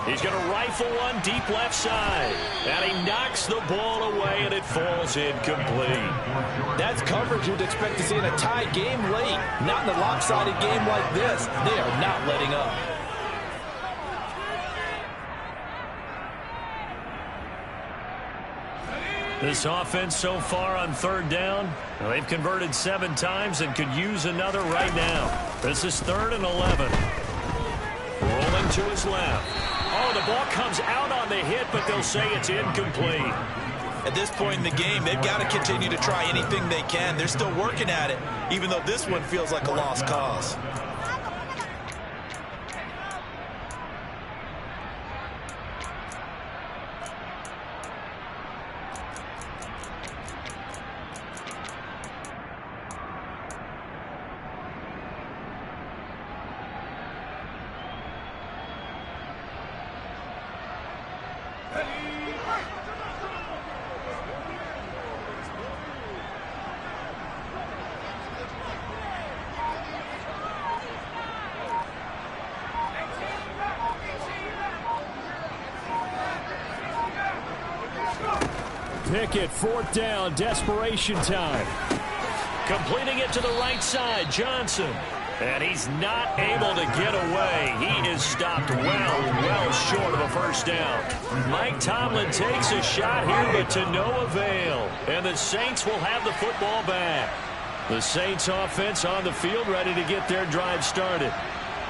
He's going to rifle one deep left side. And he knocks the ball away, and it falls incomplete. That's coverage you'd expect to see in a tie game late. Not in a lopsided game like this. They are not letting up. This offense so far on third down, they've converted 7 times and could use another right now. This is 3rd and 11. Rolling to his left. Oh, the ball comes out on the hit, but they'll say it's incomplete. At this point in the game, they've got to continue to try anything they can. They're still working at it, even though this one feels like a lost cause. Pickett, 4th down, desperation time. Completing it to the right side, Johnson. And he's not able to get away. He is stopped well short of a first down. Mike Tomlin takes a shot here, but to no avail. And the Saints will have the football back. The Saints offense on the field, ready to get their drive started.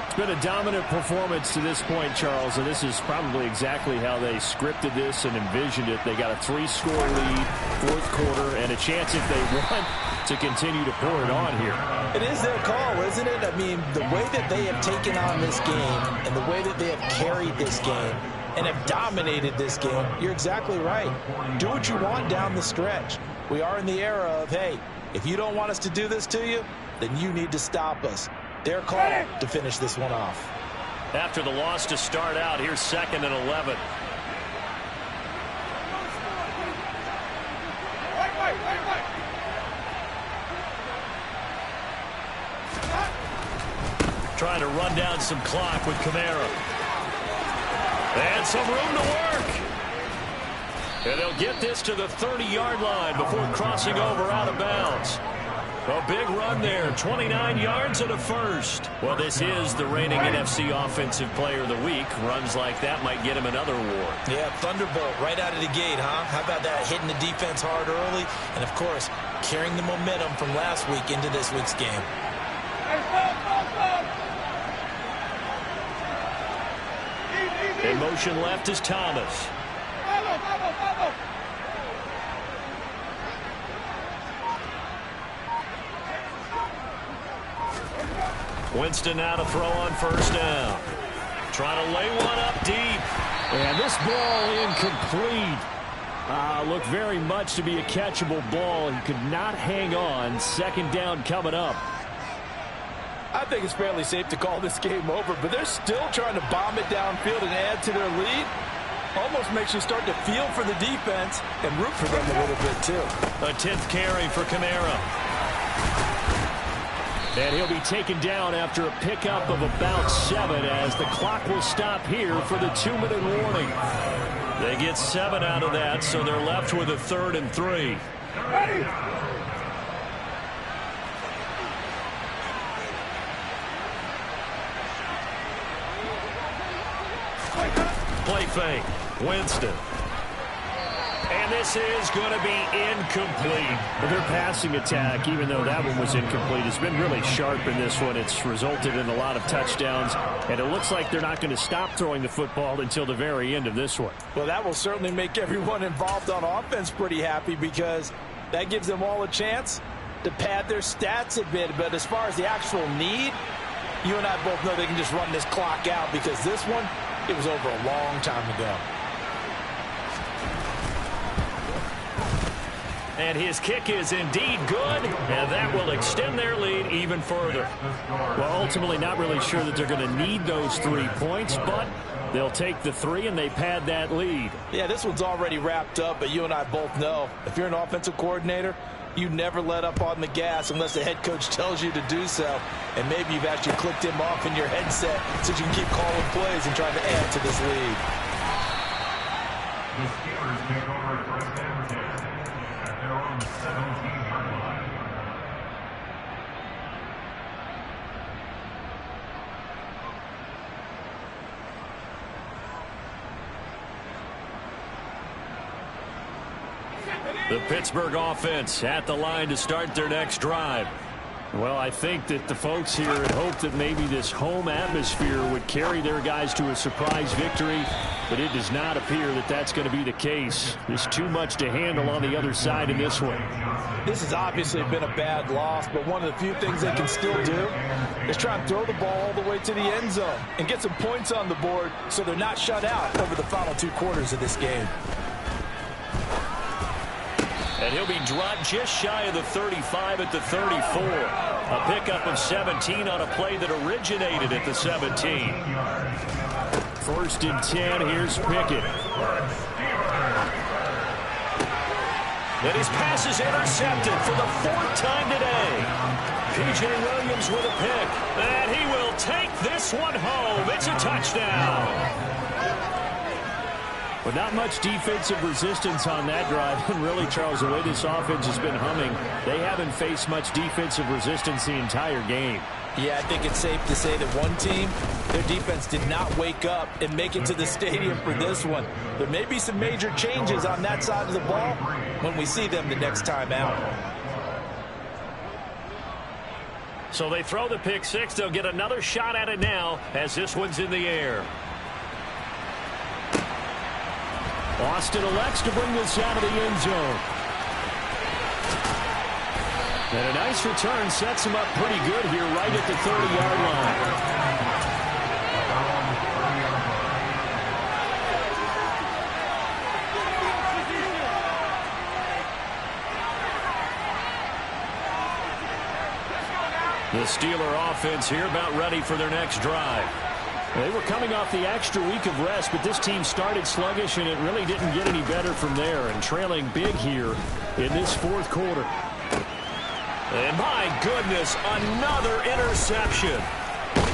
It's been a dominant performance to this point, Charles, and this is probably exactly how they scripted this and envisioned it. They got a 3-score lead, 4th quarter, and a chance if they want to continue to pour it on here. It is their call, isn't it? I mean, the way that they have taken on this game and the way that they have carried this game and have dominated this game, you're exactly right. Do what you want down the stretch. We are in the era of, hey, if you don't want us to do this to you, then you need to stop us. Their call to finish this one off. After the loss to start out, here's 2nd and 11. Trying to run down some clock with Kamara. And some room to work. And they'll get this to the 30-yard line before crossing over out of bounds. A big run there, 29 yards and a first. Well, this is the reigning NFC Offensive Player of the Week. Runs like that might get him another award. Yeah, thunderbolt right out of the gate, huh? How about that? Hitting the defense hard early, and, of course, carrying the momentum from last week into this week's game. In motion left is Thomas. Winston now to throw on first down. Trying to lay one up deep. And this ball incomplete. Looked very much to be a catchable ball. He could not hang on. 2nd down coming up. I think it's fairly safe to call this game over, but they're still trying to bomb it downfield and add to their lead. Almost makes you start to feel for the defense and root for them a little bit, too. A 10th carry for Kamara. And he'll be taken down after a pickup of about 7 as the clock will stop here for the 2-minute warning. They get 7 out of that, so they're left with a 3rd and 3. Ready? Play fake. Winston. And this is going to be incomplete. Well, their passing attack, even though that one was incomplete, has been really sharp in this one. It's resulted in a lot of touchdowns, and it looks like they're not going to stop throwing the football until the very end of this one. Well, that will certainly make everyone involved on offense pretty happy because that gives them all a chance to pad their stats a bit. But as far as the actual need, you and I both know they can just run this clock out because this one, it was over a long time ago. And his kick is indeed good, and that will extend their lead even further. Well, ultimately not really sure that they're going to need those 3 points, but they'll take the 3 and they pad that lead. Yeah, this one's already wrapped up, but you and I both know if you're an offensive coordinator, you never let up on the gas unless the head coach tells you to do so. And maybe you've actually clicked him off in your headset so you can keep calling plays and trying to add to this lead. The Steelers take over first and 10 at their own 17-yard line. The Pittsburgh offense at the line to start their next drive. Well, I think that the folks here had hoped that maybe this home atmosphere would carry their guys to a surprise victory, but it does not appear that that's going to be the case. There's too much to handle on the other side in this one. This has obviously been a bad loss, but one of the few things they can still do is try and throw the ball all the way to the end zone and get some points on the board so they're not shut out over the final 2 quarters of this game. And he'll be dropped just shy of the 35 at the 34. A pickup of 17 on a play that originated at the 17. First and 10, here's Pickett. And his pass is intercepted for the 4th time today. P.J. Williams with a pick. And he will take this one home. It's a touchdown. But not much defensive resistance on that drive. And really, Charles, the way this offense has been humming, they haven't faced much defensive resistance the entire game. Yeah, I think it's safe to say that one team, their defense did not wake up and make it to the stadium for this one. There may be some major changes on that side of the ball when we see them the next time out. So they throw the pick six. They'll get another shot at it now as this one's in the air. Austin elects to bring this out of the end zone. And a nice return sets him up pretty good here right at the 30-yard line. The Steeler offense here about ready for their next drive. They were coming off the extra week of rest, but this team started sluggish, and it really didn't get any better from there, and trailing big here in this 4th quarter. And my goodness, another interception.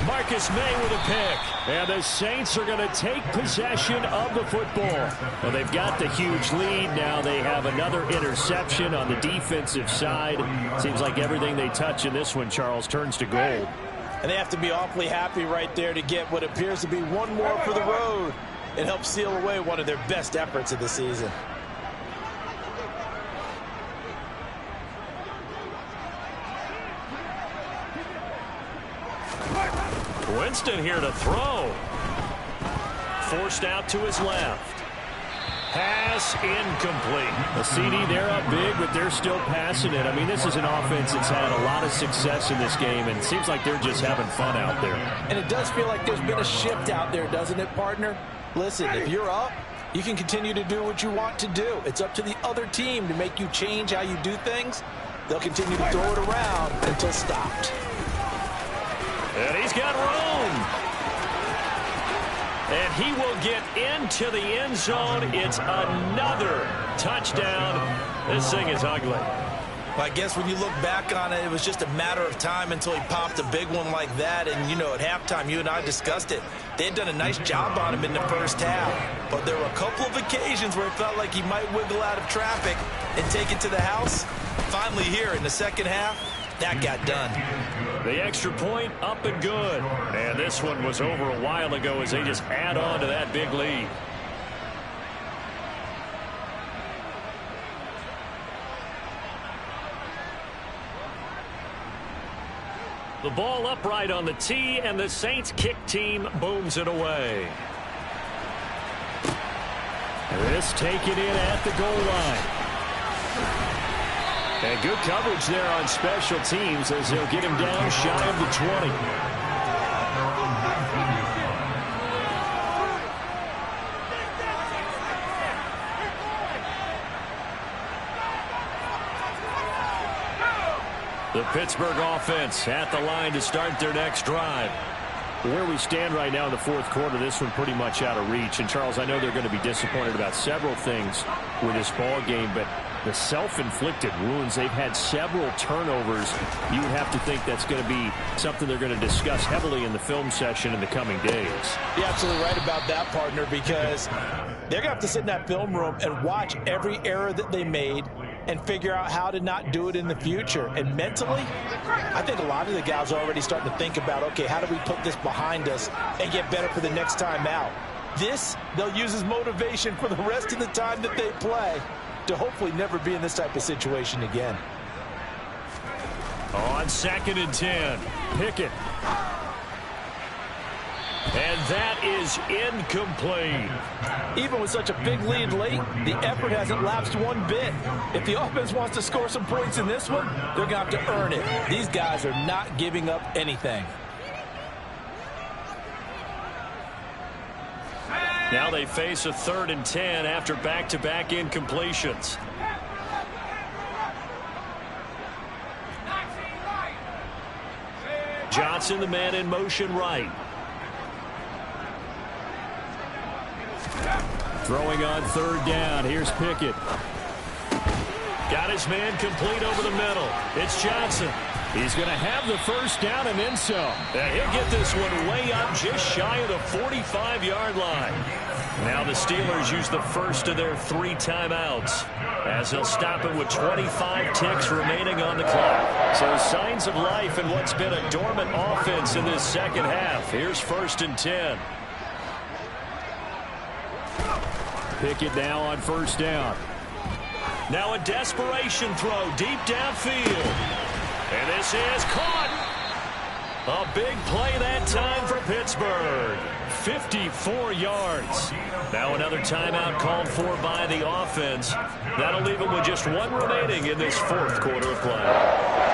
Marcus May with a pick. And the Saints are going to take possession of the football. Well, they've got the huge lead. Now they have another interception on the defensive side. Seems like everything they touch in this one, Charles, turns to gold. And they have to be awfully happy right there to get what appears to be one more for the road. It helps seal away one of their best efforts of the season. Winston here to throw. Forced out to his left. Pass incomplete. A CD, they're up big, but they're still passing it. I mean, this is an offense that's had a lot of success in this game, and it seems like they're just having fun out there. And it does feel like there's been a shift out there, doesn't it, partner? Listen, if you're up, you can continue to do what you want to do. It's up to the other team to make you change how you do things. They'll continue to throw it around until stopped. And he's got room. And he will get into the end zone. It's another touchdown. This thing is ugly. Well, I guess when you look back on it, it was just a matter of time until he popped a big one like that. And, you know, at halftime, you and I discussed it. They had done a nice job on him in the first half. But there were a couple of occasions where it felt like he might wiggle out of traffic and take it to the house. Finally here in the second half, that got done. The extra point up and good. And this one was over a while ago as they just add on to that big lead. The ball upright on the tee, and the Saints kick team booms it away. This taken in at the goal line. And good coverage there on special teams as they'll get him down shy of the 20. The Pittsburgh offense at the line to start their next drive. Where we stand right now in the 4th quarter, this one pretty much out of reach. And, Charles, I know they're going to be disappointed about several things with this ball game, but the self-inflicted wounds. They've had several turnovers. You would have to think that's going to be something they're going to discuss heavily in the film session in the coming days. You're absolutely right about that, partner, because they're going to have to sit in that film room and watch every error that they made and figure out how to not do it in the future. And mentally, I think a lot of the guys are already starting to think about, okay, how do we put this behind us and get better for the next time out? This, they'll use as motivation for the rest of the time that they play to hopefully never be in this type of situation again. On 2nd and 10, Pickett. And that is incomplete. Even with such a big lead late, the effort hasn't lapsed one bit. If the offense wants to score some points in this one, they're going to have to earn it. These guys are not giving up anything. Now they face a 3rd and 10 after back-to-back incompletions. Johnson, the man in motion right. Throwing on 3rd down. Here's Pickett. Got his man complete over the middle. It's Johnson. He's going to have the 1st down and then some. And he'll get this one way up just shy of the 45-yard line. Now the Steelers use the first of their 3 timeouts as they'll stop it with 25 ticks remaining on the clock. So signs of life in what's been a dormant offense in this second half. Here's 1st and 10. Pickett now on 1st down. Now a desperation throw deep downfield. And this is caught. A big play that time for Pittsburgh. 54 yards. Now another timeout called for by the offense. That'll leave them with just 1 remaining in this 4th quarter of play.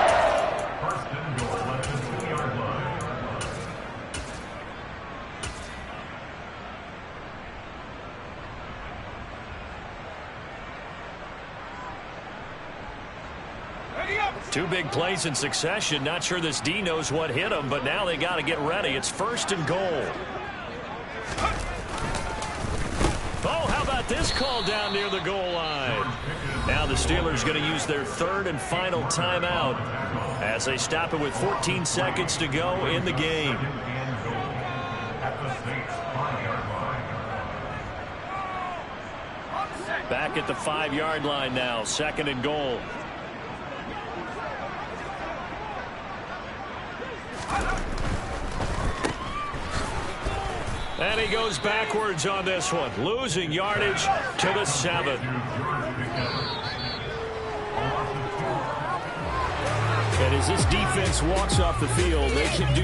Two big plays in succession. Not sure this D knows what hit him, but now they got to get ready. It's 1st and goal. Oh, how about this call down near the goal line? Now the Steelers going to use their 3rd and final timeout as they stop it with 14 seconds to go in the game. Back at the 5-yard line now. 2nd and goal. And he goes backwards on this one, losing yardage to the 7. And as this defense walks off the field, they can do